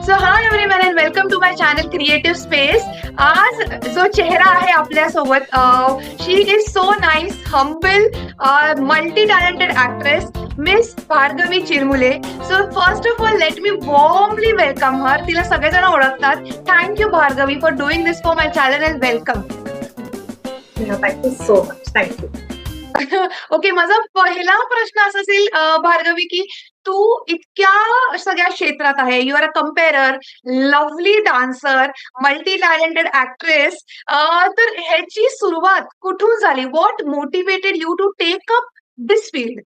So hi everyone and welcome to my channel creative space. आज जो चेहरा आहे आपल्यासोबत, she is so nice, humble, multi talented actress miss Bhargavi Chirmule. So first of all let me warmly welcome her. तिला सगळेजण ओळखतात. Thank you Bhargavi for doing this for my channel and welcome. Thank you so much. Thank you. Okay, माझा पहिला प्रश्न असा असेल भार्गवी, की तू इतक्या सगळ्या क्षेत्रात आहे. You are a comperer, lovely dancer, multi talented actress. तर ह्याची सुरुवात कुठून झाली? What motivated you to take up this field?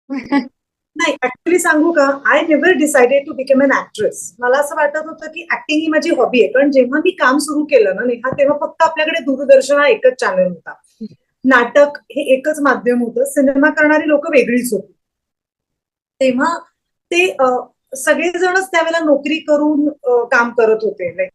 नाही, ऍक्च्युली सांगू का, I never decided to become an actress. मला असं वाटत होतं की ऍक्टिंग ही माझी हॉबी आहे. कारण जेव्हा मी काम सुरू केलं ना नेहा, तेव्हा फक्त आपल्याकडे दूरदर्शन हा एकच चॅनल होता. नाटक हे एकच माध्यम होतं. सिनेमा करणारी लोक वेगळीच होती. तेव्हा ते सगळेजणच त्यावेळेला नोकरी करून काम करत होते.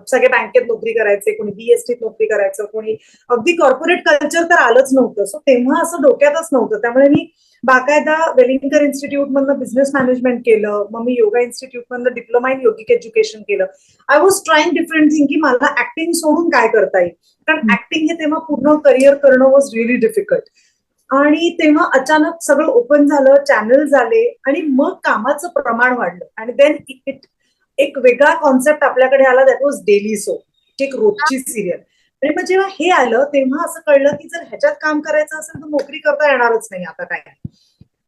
सगळे बँकेत नोकरी करायचे, कोणी बीएसटीत नोकरी करायचं, कोणी अगदी कॉर्पोरेट कल्चर तर आलंच नव्हतं. सो तेव्हा असं डोक्यातच नव्हतं. त्यामुळे मी बाकायदा वेलिंगकर इन्स्टिट्यूट मधनं बिझनेस मॅनेजमेंट केलं. मग मी योगा इन्स्टिट्यूट मधनं डिप्लोमा इन योगिक एज्युकेशन केलं. I was trying different thing की मला ऍक्टिंग सोडून काय करता येईल. कारण ऍक्टिंग हे तेव्हा पूर्ण करिअर करणं वॉज रिअली डिफिकल्ट. आणि तेव्हा अचानक सगळं ओपन झालं, चॅनल झाले आणि मग कामाचं प्रमाण वाढलं. आणि देन एक वेगळा कॉन्सेप्ट आपल्याकडे आला, दॅट वॉज डेली सो, एक रोजची सिरियल. आणि मग जेव्हा हे आलं तेव्हा असं कळलं की जर ह्याच्यात काम करायचं असेल तर नोकरी करता येणारच नाही आता काय.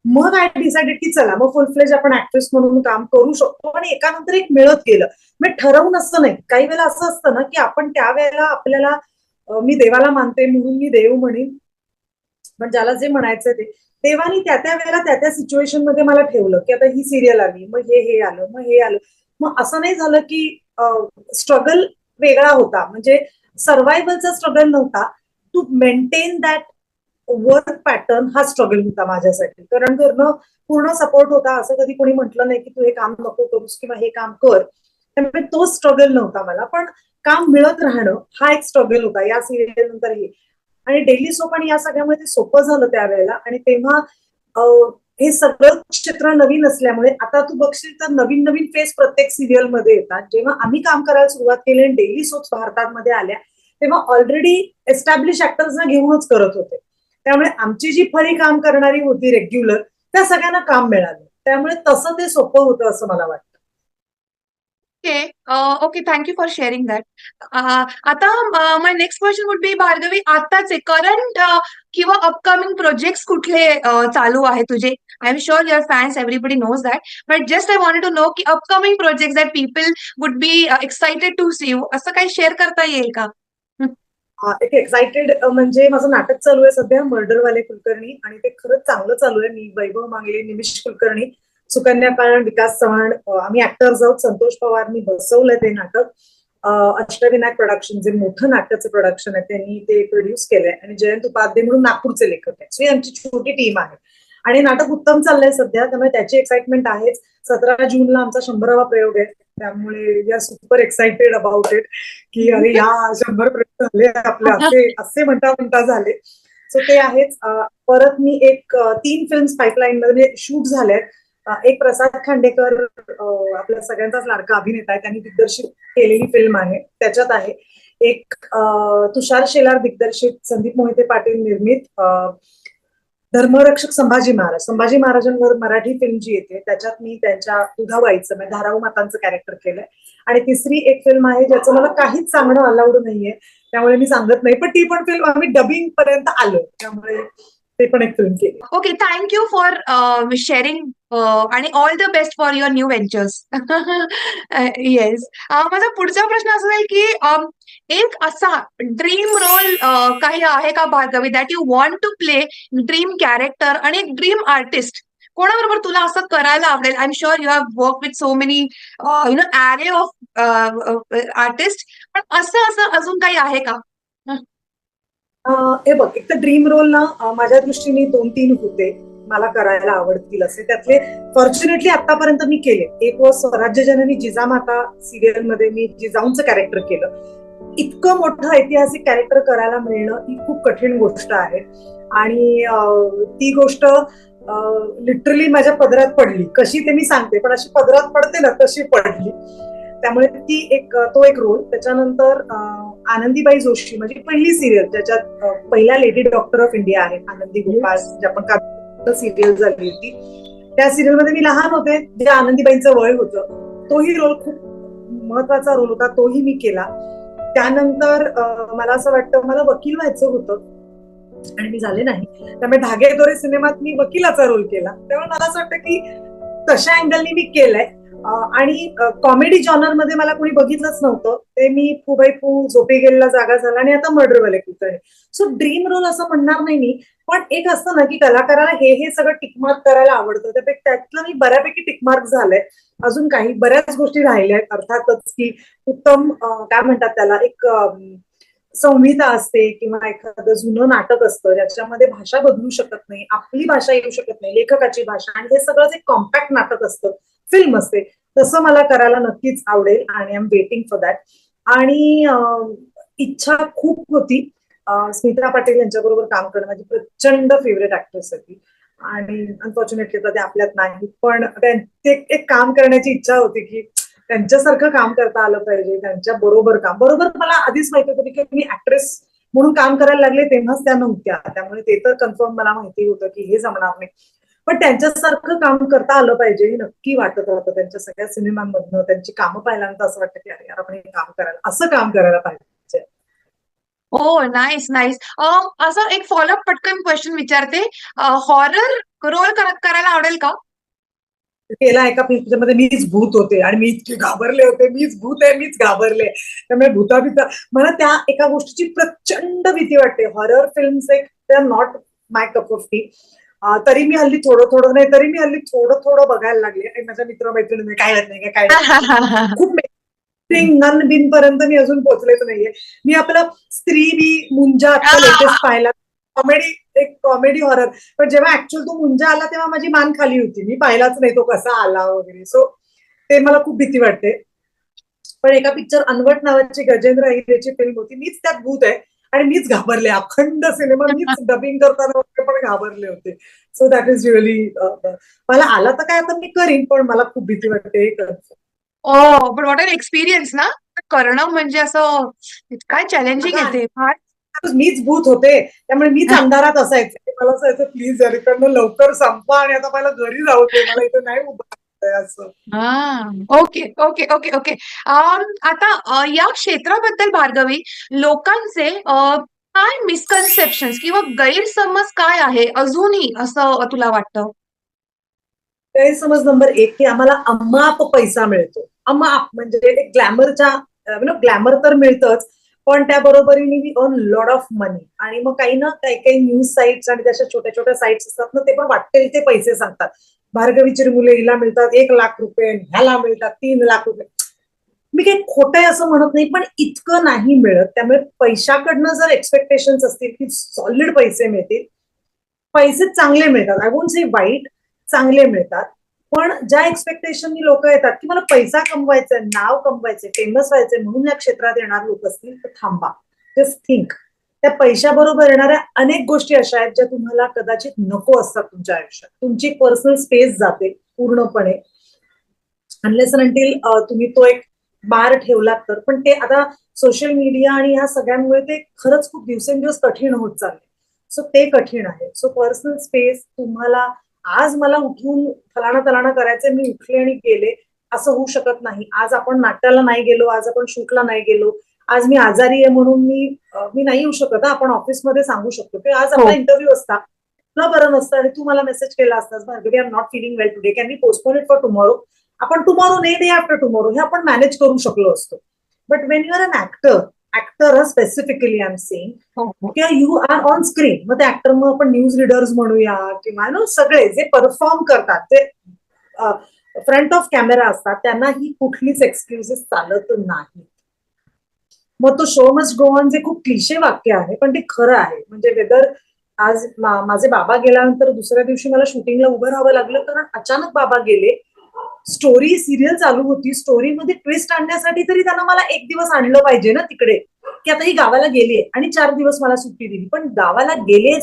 मग आय डिसाइडेड की चला मग फुल फ्लेज आपण ऍक्ट्रेस म्हणून काम करू शकतो. आणि एकानंतर एक मिळत गेलं. मग ठरवून असं नाही. काही वेळेला असं असतं ना की आपण त्यावेळेला आपल्याला, मी देवाला मानते म्हणून मी देव म्हणेन, पण ज्याला जे म्हणायचं ते देवानी त्या वेळेला त्या सिच्युएशन मध्ये मला ठेवलं की आता ही सिरियल आली, मग हे आलं, मग हे आलं. मग असं नाही झालं की स्ट्रगल वेगळा होता. म्हणजे सर्व्हायव्हलचा स्ट्रगल नव्हता. To maintain that work pattern हा स्ट्रगल होता माझ्यासाठी. कारण घरनं पूर्ण सपोर्ट होता. असं कधी कोणी म्हटलं नाही की तू हे काम नको करूस किंवा हे काम कर. त्यामुळे तो स्ट्रगल नव्हता मला. पण काम मिळत राहणं हा एक स्ट्रगल होता या सिरियल नंतर. हे आणि डेली सोप आणि या सगळ्यामध्ये सोपं झालं त्यावेळेला. आणि तेव्हा हे सगळं क्षेत्र नवीन असल्यामुळे आता तू बघशील तर नवीन नवीन फेस प्रत्येक सिरियल मध्ये येतात. जेव्हा आम्ही काम करायला सुरुवात केली आणि डेली सोप्स भारतामध्ये आल्या तेव्हा ऑलरेडी एस्टॅब्लिश ऍक्टर्सना घेऊनच करत होते. त्यामुळे आमची जी फळी काम करणारी होती रेग्युलर, त्या सगळ्यांना काम मिळालं. त्यामुळे तसं ते सोपं होतं असं मला वाटतं. Okay, thank you for sharing that. आता my next question would be, Bhargavi, आताचे करंट किंवा अपकमिंग प्रोजेक्ट्स कुठले चालू आहे तुझे? I am sure your fans everybody knows that, but just I wanted to know की upcoming projects that people would be excited to see you, असं काही share करता येईल का? एक एक्साइटेड म्हणजे माझं नाटक चालू आहे सध्या, मर्डरवाले कुलकर्णी. आणि ते खरंच चांगलं चालू आहे. मी, वैभव मांगले, निमिष कुलकर्णी, सुकन्या काळण, विकास चव्हाण, आम्ही ऍक्टर्स आहोत. संतोष पवारनी बसवलंय ते नाटक. अष्टविनायक प्रोडक्शन, जे मोठं नाटकाचं प्रोडक्शन आहे, त्यांनी ते प्रोड्यूस केलंय. आणि जयंत उपाध्ये म्हणून नागपूरचे लेखक आहेत. सो ही आमची छोटी टीम आहे. आणि नाटक उत्तम चाललंय सध्या, त्यामुळे त्याची एक्साइटमेंट आहेच. 17 जूनला आमचा 100वा प्रयोग आहे. त्यामुळे we are super excited about it की अरे या 100 प्रयोग झाले आपले, असे म्हणता झाले. सो ते आहेच. परत मी 3 फिल्म्स पाईपलाईन मध्ये शूट झाल्यात. एक प्रसाद खांडेकर, आपल्या सगळ्यांचाच लाडका अभिनेता आहे, त्यांनी दिग्दर्शित केलेली फिल्म आहे, त्याच्यात आहे. एक तुषार शेलार दिग्दर्शित, संदीप मोहिते पाटील निर्मित धर्मरक्षक संभाजी महाराजांवर मराठी फिल्म जी येते, त्याच्यात मी त्यांच्या दुधाबाईचं म्हणजे धाराऊ मातांचं कॅरेक्टर केलंय. आणि तिसरी एक फिल्म आहे ज्याचं मला काहीच सांगणं अलाउड नाहीये, त्यामुळे मी सांगत नाही. पण ती पण फिल्म आम्ही डबिंग पर्यंत आलो, त्यामुळे ते पण एक फिल्म केली. ओके, थँक्यू फॉर शेअरिंग आणि all the best for your new ventures. Yes, माझा पुढचा प्रश्न असा आहे की एक असा ड्रीम रोल काही आहे का Bhargavi, that you want to play, dream character आणि एक ड्रीम आर्टिस्ट कोणाबरोबर तुला असं करायला आवडेल? I am sure you have work with so many array of artist, पण असं अजून काही आहे का? हे बघ, एक तर ड्रीम रोल ना माझ्या दृष्टीने 2-3 होते मला करायला आवडतील असे. त्यातले फॉर्च्युनेटली आतापर्यंत मी केले. एक व स्वराज्य जननी जिजामाता सिरियल मध्ये मी जिजाऊंचं कॅरेक्टर केलं. इतकं मोठं ऐतिहासिक कॅरेक्टर करायला मिळणं ही खूप कठीण गोष्ट आहे. आणि ती गोष्ट लिटरली माझ्या पदरात पडली. कशी ते मी सांगते, पण अशी पदरात पडते ना तशी पडली. त्यामुळे तो एक रोल. त्याच्यानंतर आनंदीबाई जोशी माझी पहिली सिरियल, ज्याच्यात पहिल्या लेडी डॉक्टर ऑफ इंडिया आहे आनंदी गोपाळ, जे आपण सिरियल झाली होती. त्या सिरियल मध्ये मी लहान होते, जे आनंदीबाईंचं वय होतं. तोही रोल खूप महत्वाचा रोल होता, तोही मी केला. त्यानंतर मला असं वाटतं मला वकील व्हायचं होतं आणि मी झाले नाही, त्यामुळे धागेदोरे सिनेमात मी वकिलाचा रोल केला. त्यामुळे मला असं वाटतं की तशा अँगलनी मी केलंय. आणि कॉमेडी जॉनर मध्ये मला कोणी बघितलंच नव्हतं, ते मी फुबाई फू, झोपे गेलेला जागा झाला आणि आता मर्डरवाले कुत्रे. सो ड्रीम रोल असं म्हणणार नाही मी, पण एक असतं ना की कलाकाराला हे सगळं टिकमार्क करायला आवडतं, त्यातलं मी बऱ्यापैकी टिकमार्क झालंय. अजून काही बऱ्याच गोष्टी राहिल्या आहेत अर्थातच, की उत्तम काय म्हणतात त्याला, एक संहिता असते किंवा एखादं जुनं नाटक असतं ज्याच्यामध्ये भाषा बदलू शकत नाही, आपली भाषा येऊ शकत नाही, लेखकाची भाषा, आणि हे सगळं एक कॉम्पॅक्ट नाटक असतं, फिल्म असते. तसं मला करायला नक्कीच आवडेल आणि I am waiting for that. आणि इच्छा खूप होती स्मिता पाटील यांच्याबरोबर काम करणं. माझी प्रचंड फेवरेट ऍक्ट्रेस आहे ती, आणि अनफॉर्च्युनेटली ते आपल्यात नाही, पण एक काम करण्याची इच्छा होती की त्यांच्यासारखं काम करता आलं पाहिजे, त्यांच्या बरोबर मला आधीच माहिती होतं की मी ऍक्ट्रेस म्हणून काम करायला लागले तेव्हाच त्या नव्हत्या, त्यामुळे ते तर कन्फर्म मला माहिती होतं की हे जमणार नाही, पण त्यांच्यासारखं काम करता आलं पाहिजे हे नक्की वाटत राहतं. त्यांच्या सगळ्या सिनेमांमधनं त्यांची कामं पाहिल्यानंतर असं वाटतं की अरे यार, आपण हे काम करायला, असं काम करायला पाहिजे. हो, नाईस नाईस. असं एक फॉलोअप पटकन क्वेश्चन विचारते, हॉरर रोल करायला आवडेल का? केला एका पिक्चरमध्ये, मीच भूत होते आणि मी इतके घाबरले होते, मीच भूत आहे, मीच घाबरले. त्यामुळे भूता मला त्या एका गोष्टीची प्रचंड भीती वाटते. Horror films they are not my cup of T. तरी मी हल्ली थोडं थोडं बघायला लागले, आणि माझ्या मित्रमैत्रिणी काय होत नाही काय खूप नन बिन पर्यंत मी अजून पोहोचलेच नाहीये. मी आपलं स्त्री बी मुंजा आता लेटेस्ट पाहिला, कॉमेडी हॉरर, पण जेव्हा ऍक्च्युअल तो मुंजा आला तेव्हा माझी मान खाली होती, मी पाहिलाच नाही तो कसा आला वगैरे. सो ते मला खूप भीती वाटते. पण एका पिक्चर अनवट नावाची गजेंद्र अहिरेची फिल्म होती, मीच त्यात भूत आहे आणि मीच घाबरले. अखंड सिनेमा मीच डबिंग करताना पण घाबरले होते. सो दॅट इज रिअली, मला आला तर काय आता मी करीन, पण मला खूप भीती वाटते. ओ, पण व्हॉट अन एक्सपिरियन्स ना, करणं म्हणजे असं काय चॅलेंजिंग आहे ते फार. मीच भूत होते, त्यामुळे मीच अंधारात असायचे. मला असायचं प्लीज याकडनं लवकर संपा आणि आता मला घरी जाऊ दे, मला इथे नाही उभं असं. Okay okay okay okay. आता या क्षेत्राबद्दल भार्गवी, लोकांचे काय मिसकन्सेप्शन्स किंवा गैरसमज काय आहे अजूनही, असं तुला वाटतं? गैरसमज नंबर 1 की आम्हाला अमाप पैसा मिळतो. अमाप म्हणजे ग्लॅमरच्या, ग्लॅमर तर मिळतच, पण त्या बरोबरीने वी अर्न लॉट ऑफ मनी. आणि मग काही ना काही न्यूज साईट्स आणि त्याच्या छोट्या छोट्या साईट्स असतात ना, ते पण वाटतील ते पैसे सांगतात. भार्गवीची मुले हिला मिळतात 1 लाख रुपये, ह्याला मिळतात 3 लाख रुपये. मी काही खोटं आहे असं म्हणत नाही, पण इतकं नाही मिळत. त्यामुळे पैशाकडनं जर एक्सपेक्टेशन्स असतील की सॉलिड पैसे मिळतील, पैसे चांगले मिळतात, आय वोंट से वाईट, चांगले मिळतात. पण ज्या एक्सपेक्टेशन लोक येतात की मला पैसा कमवायचा, नाव कमवायचे, फेमस व्हायचे म्हणून या क्षेत्रात येणार लोक असतील तर थांबा, जस्ट थिंक. त्या पैशाबरोबर येणाऱ्या अनेक गोष्टी अशा आहेत ज्या तुम्हाला कदाचित नको असतात तुमच्या आयुष्यात. तुमची पर्सनल स्पेस जाते पूर्णपणे, अनलेस अनटिल तुम्ही तो एक बार ठेवलात तर. पण ते आता सोशल मीडिया आणि ह्या सगळ्यांमुळे ते खरंच खूप दिवसेंदिवस कठीण होत चालले. सो ते कठीण आहे. सो पर्सनल स्पेस तुम्हाला, आज मला उठून फलाना करायचंय, मी उठले आणि गेले, असं होऊ शकत नाही. आज आपण नाट्याला नाही गेलो, आज आपण शूटला नाही गेलो, आज मी आजारी आहे म्हणून मी नाही येऊ शकत. आपण ऑफिसमध्ये सांगू शकतो की आज आपला इंटरव्ह्यू असता, तुला बरं नसतं आणि तू मला मेसेज केला असतास, Bhargavi I am not feeling well today, can we postpone it for tomorrow. आपण टुमॉरो नाही, डे आफ्टर टुमॉरो हे आपण मॅनेज करू शकलो असतो. But when you are an actor specifically I am saying, किंवा यू आर ऑन स्क्रीन, मग ते ऍक्टर मग आपण न्यूज रीडर्स म्हणूया किंवा सगळे जे परफॉर्म करतात, ते फ्रंट ऑफ कॅमेरा असतात, त्यांना ही कुठलीच एक्सक्युजेस चालत नाही. मग तो शो मस्ट गो ऑन, जे खूप क्लिशे वाक्य आहे पण ते खरं आहे. म्हणजे वेदर आज माझे बाबा गेल्यानंतर दुसऱ्या दिवशी मला शूटिंगला उभं राहावं लागलं, कारण अचानक बाबा गेले. स्टोरी सिरियल चालू होती, स्टोरीमध्ये ट्विस्ट आणण्यासाठी तरी त्यांना मला 1 दिवस आणलं पाहिजे ना तिकडे, की आता ही गावाला गेली आणि 4 दिवस मला सुट्टी दिली. पण गावाला गेले,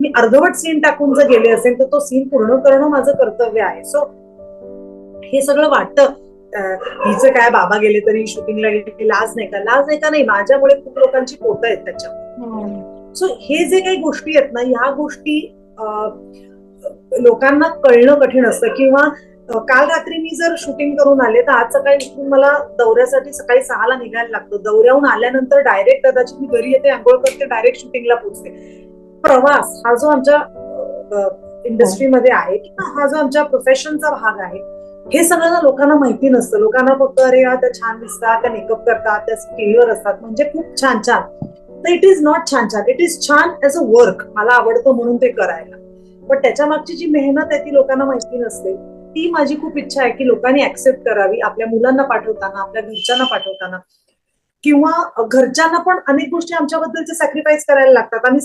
मी अर्धवट सीन टाकून जर गेले असेल तर तो सीन पूर्ण करणं माझं कर्तव्य आहे. सो हे सगळं वाटतं, हिचं काय, बाबा गेले तरी शूटिंगला गेले, लाज नाही का? लाज नाही का? नाही, माझ्यामुळे खूप लोकांची पोतं आहेत त्याच्यावर. सो हे जे काही गोष्टी आहेत ना, ह्या गोष्टी लोकांना कळणं कठीण असतं. किंवा काल रात्री मी जर शूटिंग करून आले तर आज सकाळी उठून मला दौऱ्यासाठी सकाळी 6ला निघायला लागतं. दौऱ्याहून आल्यानंतर डायरेक्ट कदाचित मी घरी येते, आंघोळ करते, डायरेक्ट शूटिंगला पोहोचते. प्रवास हा जो आमच्या इंडस्ट्रीमध्ये आहे किंवा हा जो आमच्या प्रोफेशनचा भाग आहे, हे सगळं ना लोकांना माहिती नसतं. लोकांना फक्त अरे या त्या छान दिसतात, त्या मेकअप करतात, त्या स्किलवर असतात, म्हणजे खूप छान छान. तर इट इज नॉट छान छान, इट इज छान ऍज अ वर्क. मला आवडतं म्हणून ते करायला, पण त्याच्या मागची जी मेहनत आहे ती लोकांना माहिती नसते. ती माझी खूप इच्छा आहे की लोकांनी ऍक्सेप्ट करावी, आपल्या मुलांना पाठवताना, आपल्या घरच्यांना पाठवताना, किंवा घरच्यांना पण अनेक गोष्टी आमच्याबद्दलचे सॅक्रिफाईस करायला लागतात. आम्ही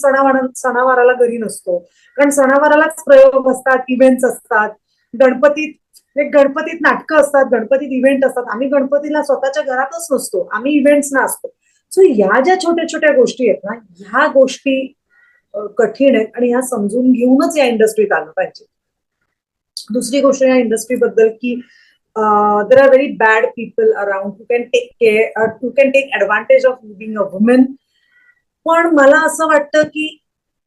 सणावाराला घरी नसतो, कारण सणावारालाच प्रयोग असतात, इव्हेंट्स असतात. गणपतीत नाटकं असतात, गणपतीत इव्हेंट असतात. आम्ही गणपतीला स्वतःच्या घरातच नसतो, आम्ही इव्हेंट्सना असतो. सो ह्या ज्या छोट्या छोट्या गोष्टी आहेत ना, ह्या गोष्टी कठीण आहेत आणि ह्या समजून घेऊनच या इंडस्ट्रीत आलं पाहिजे. दुसरी गोष्ट या इंडस्ट्रीबद्दल की there are very bad people around who can take advantage of being a women. पण मला असं वाटतं की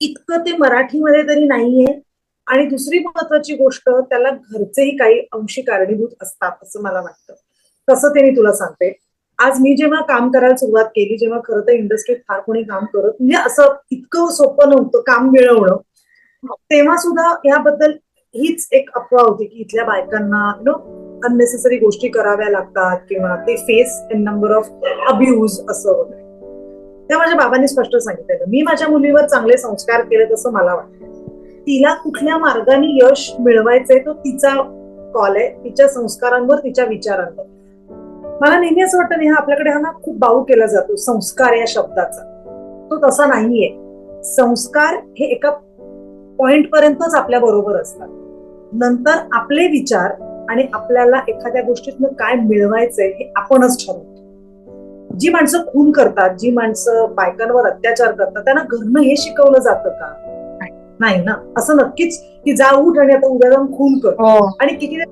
इतकं ते मराठीमध्ये तरी नाहीये. आणि दुसरी महत्वाची गोष्ट, त्याला घरचेही काही अंशी कारणीभूत असतात असं मला वाटतं. कसं ते मी तुला सांगते. आज मी जेव्हा काम करायला सुरुवात केली, जेव्हा खरं तर इंडस्ट्रीत फार कोणी काम करत, म्हणजे असं इतकं सोपं नव्हतं काम मिळवणं, तेव्हा सुद्धा याबद्दल हीच एक अफवा होती की इथल्या बायकांना अननेसेसरी गोष्टी कराव्या लागतात किंवा ते face in number of abuse असं वगैरे. त्या माझ्या बाबांनी स्पष्ट सांगितलेलं, मी माझ्या मुलीवर चांगले संस्कार केले तसं मला वाटतं. तिला कुठल्या मार्गाने यश मिळवायचंय तो तिचा कॉल आहे, तिच्या संस्कारांवर, तिच्या विचारांवर. मला नेहमी असं वाटतं नेहा, आपल्याकडे हा ना खूप बाऊ केला जातो संस्कार या शब्दाचा. तो तसा नाहीये. संस्कार हे एका पॉइंट पर्यंतच आपल्या बरोबर असतात. नंतर आपले विचार आणि आपल्याला एखाद्या गोष्टीतनं काय मिळवायचंय हे आपणच ठरवतो. जी माणसं खून करतात, जी माणसं बायकांवर अत्याचार करतात, त्यांना घरनं हे शिकवलं जातं का? नाही ना. असं नक्कीच की जा उठ आणि आता उद्या जाऊन खून कर. आणि किती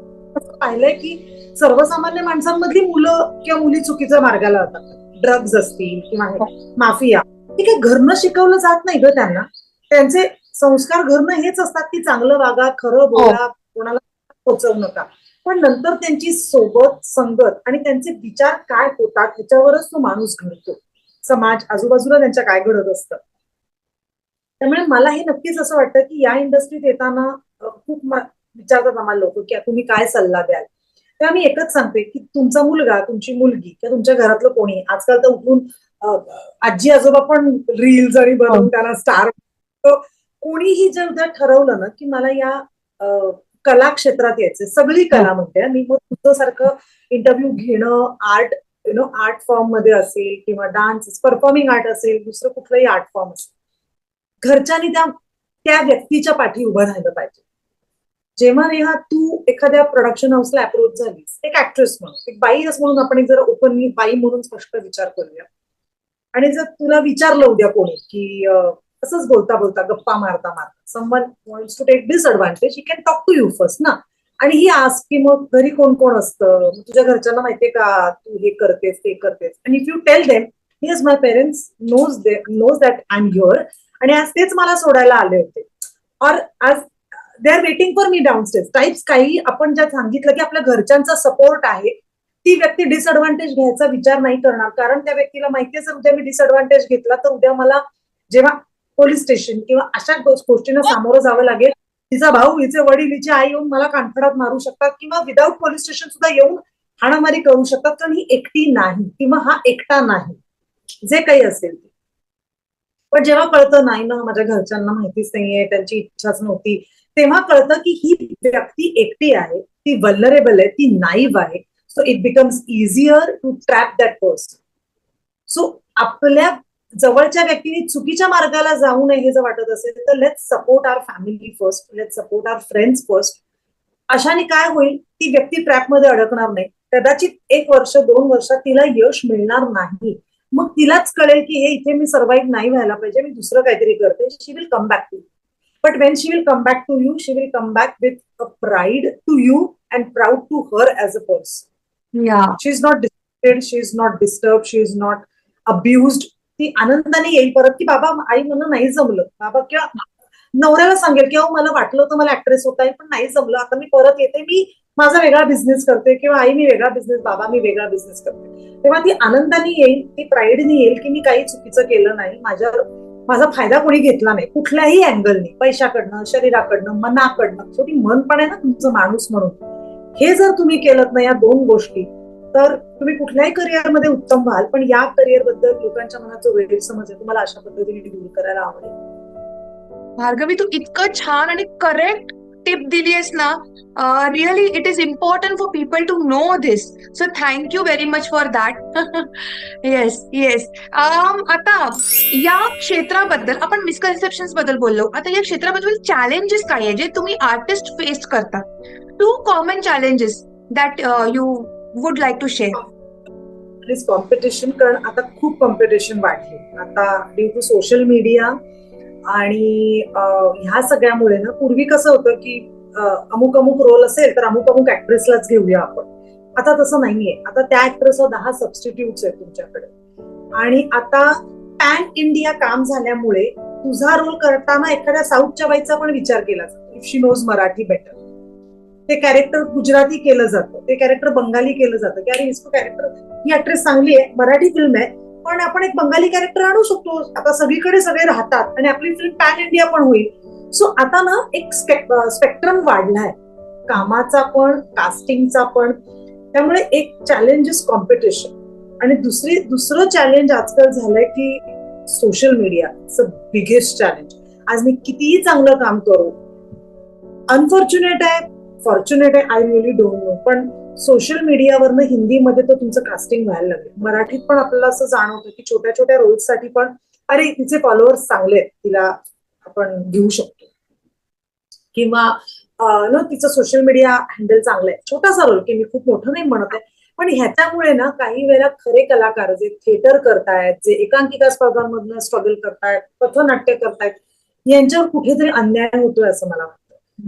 पाहिलंय की सर्वसामान्य माणसांमधली मुलं किंवा मुली चुकीच्या मार्गाला जातात. ड्रग्ज असतील किंवा माफिया, हे काही घरनं शिकवलं जात नाही ग त्यांना. त्यांचे संस्कार घरनं हेच असतात की चांगलं वागा, खरं बोला, कोणाला पोचवू नका. पण नंतर त्यांची सोबत, संगत आणि त्यांचे विचार काय होतात ह्याच्यावरच तो माणूस घडतो. समाज आजूबाजूला त्यांच्या काय घडत असतं. त्यामुळे मला हे नक्कीच असं वाटतं की या इंडस्ट्रीत येताना खूप विचारतात आम्हाला लोक की तुम्ही काय सल्ला द्याल. तेव्हा मी एकच सांगते की तुमचा मुलगा, तुमची मुलगी किंवा तुमच्या घरातलं कोणी, आजकाल तर उठून आजी आजोबा पण रील्स आणि बनवून त्याला स्टार, कोणीही जर उद्या ठरवलं ना की मला या कला क्षेत्रात यायचंय, सगळी कला म्हणते मी, मग तुझं सारखं इंटरव्ह्यू घेणं, आर्ट आर्ट फॉर्म मध्ये असेल किंवा डान्स, परफॉर्मिंग आर्ट असेल, दुसरं कुठलंही आर्ट फॉर्म असेल, घरच्यांनी त्या व्यक्तीच्या पाठी उभं राहिलं पाहिजे. जेव्हा नेहा तू एखाद्या प्रोडक्शन हाऊसला अप्रोच झालीस, एक ऍक्ट्रेस म्हणून, एक बाईच म्हणून, आपण एक जरा ओपनली बाई म्हणून स्पष्ट विचार करूया, आणि जर तुला विचारलं उद्या कोणी की असंच बोलता बोलता, गप्पा मारता मारता, someone wants to take disadvantage, he can talk to you first ना. आणि ही आस्क की मग घरी कोण कोण असतं, तुझ्या घरच्यांना माहितीये का तू हे करतेस ते करतेस, आणि if you tell them yes my parents knows that I am here, आणि आज तेच मला सोडायला आले होते, और आज they are waiting for me downstairs types, काही आपण ज्या सांगितलं की आपल्या घरच्यांचा सपोर्ट आहे, ती व्यक्ती डिसएडव्हान्टेज घ्यायचा विचार नाही करणार. कारण त्या व्यक्तीला माहितीये जर उद्या मी डिसएडव्हान्टेज घेतला तर उद्या मला जेव्हा पोलीस स्टेशन किंवा अशा गोष्टींना सामोरं जावं लागेल, तिचा भाऊ, हिचे वडील, हिची आई येऊन मला कानफडात मारू शकतात किंवा विदाऊट पोलीस स्टेशन सुद्धा येऊन हाणामारी करू शकतात, कारण ही एकटी नाही किंवा हा एकटा नाही, जे काही असेल ते. पण जेव्हा कळतं नाही ना, माझ्या घरच्यांना माहितीच नाहीये, त्यांची इच्छाच नव्हती, तेव्हा कळतं की ही व्यक्ती एकटी आहे, ती वल्नरेबल आहे, ती नाईव्ह आहे. So it becomes easier to trap that person. So आपल्या जवळच्या व्यक्तीने चुकीच्या मार्गाला जाऊ नये हे जर वाटत असेल तर let's support our family first, let's support our friends first. अशाने काय होईल, ती व्यक्ती ट्रॅपमध्ये अडकणार नाही. कदाचित 1 वर्ष 2 वर्षात तिला यश मिळणार नाही, मग तिलाच कळेल की हे इथे मी सर्व्हाइव्ह नाही व्हायला पाहिजे, मी दुसरं काहीतरी करते. She will come back to you. But when she will come back to you, she will come back with a pride to you and proud to her as a person. या she is not disturbed, she is not disturb, she is not abused. ती आनंदाने येईल परत, की बाबा आई मला नाही जमलं, बाबा किंवा नवऱ्याला सांगेल की मला वाटलं होतं मला ऍक्ट्रेस होता येईल पण नाही जमलं, आता मी परत येते, मी माझा वेगळा बिझनेस करते, किंवा आई मी वेगळा बिझनेस, बाबा मी वेगळा बिझनेस करते. तेव्हा ती आनंदाने येईल, ती प्राईडने येईल की मी काही चुकीचं केलं नाही, माझा फायदा कोणी घेतला नाही कुठल्याही अँगलनी, पैशाकडनं, शरीराकडनं, मनाकडनं. शेवटी मन पण आहे ना तुमचं माणूस म्हणून. हे जर तुम्ही केलं ना या दोन गोष्टी, तर तुम्ही कुठल्याही करिअरमध्ये उत्तम व्हाल. पण या करिअर बद्दल लोकांच्या मनात जो गैरसमज आहे तुम्हाला अशा पद्धतीने दूर करायला आवडेल. भार्गवी, तू इतकं छान आणि करेक्ट टिप दिलीस ना. Really it is important for people to know this. So thank you very much for that. Yes yes. आता या क्षेत्राबद्दल आपण मिसकन्सेप्शन बद्दल बोललो. आता या क्षेत्राबद्दल चॅलेंजेस काय आहे जे तुम्ही आर्टिस्ट फेस करता? 2 common challenges that you would like to share. Please competition, कारण आता खूप कॉम्पिटिशन वाढली आता ड्यू टू सोशल मीडिया. आणि ह्या सगळ्यामुळे ना, पूर्वी कसं होतं की अमुक अमुक रोल असेल तर अमुक अमुक ऍक्ट्रेसलाच घेऊया आपण. आता तसं नाहीये. आता त्या ऍक्ट्रेसवर 10 सबस्टिट्यूट्स आहेत तुमच्याकडे. आणि आता पॅन इंडिया काम झाल्यामुळे तुझा रोल करताना एखाद्या साऊथच्या बाईचा पण विचार केला जातो, if she knows Marathi better. ते कॅरेक्टर गुजराती केलं जातं, ते कॅरेक्टर बंगाली केलं जातं, की अरे इसको कॅरेक्टर, ही ऍक्ट्रेस चांगली आहे, मराठी फिल्म आहे, पण आपण एक बंगाली कॅरेक्टर आणू शकतो. आता सगळीकडे सगळे राहतात आणि आपली फिल्म पॅन इंडिया पण होईल. सो आता ना एक स्पेक्ट्रम वाढलाय कामाचा पण, कास्टिंगचा पण. त्यामुळे एक चॅलेंज इज कॉम्पिटिशन. आणि दुसरं चॅलेंज आजकाल झालंय की social media it's a biggest challenge. आज मी कितीही चांगलं काम करू, अनफॉर्च्युनेट आहे, फॉर्च्युनेट आहे, आय रिअली डोंट नो, पण सोशल मीडियावरनं हिंदीमध्ये तर तुमचं कास्टिंग व्हायला लागेल. मराठीत पण आपल्याला असं जाणवतं की छोट्या छोट्या रोल्ससाठी पण अरे तिचे फॉलोअर्स चांगले आहेत, तिला आपण घेऊ शकतो, किंवा तिचं सोशल मीडिया हँडल चांगलं आहे. छोटासा रोल, की मी खूप मोठं नाही म्हणत आहे, पण ह्याच्यामुळे ना काही वेळेला खरे कलाकार जे थिएटर करतायत, जे एकांकिका स्पर्धांमधनं स्ट्रगल करतायत, पथनाट्य करतायत, यांच्यावर कुठेतरी अन्याय होतोय असं मला वाटतं.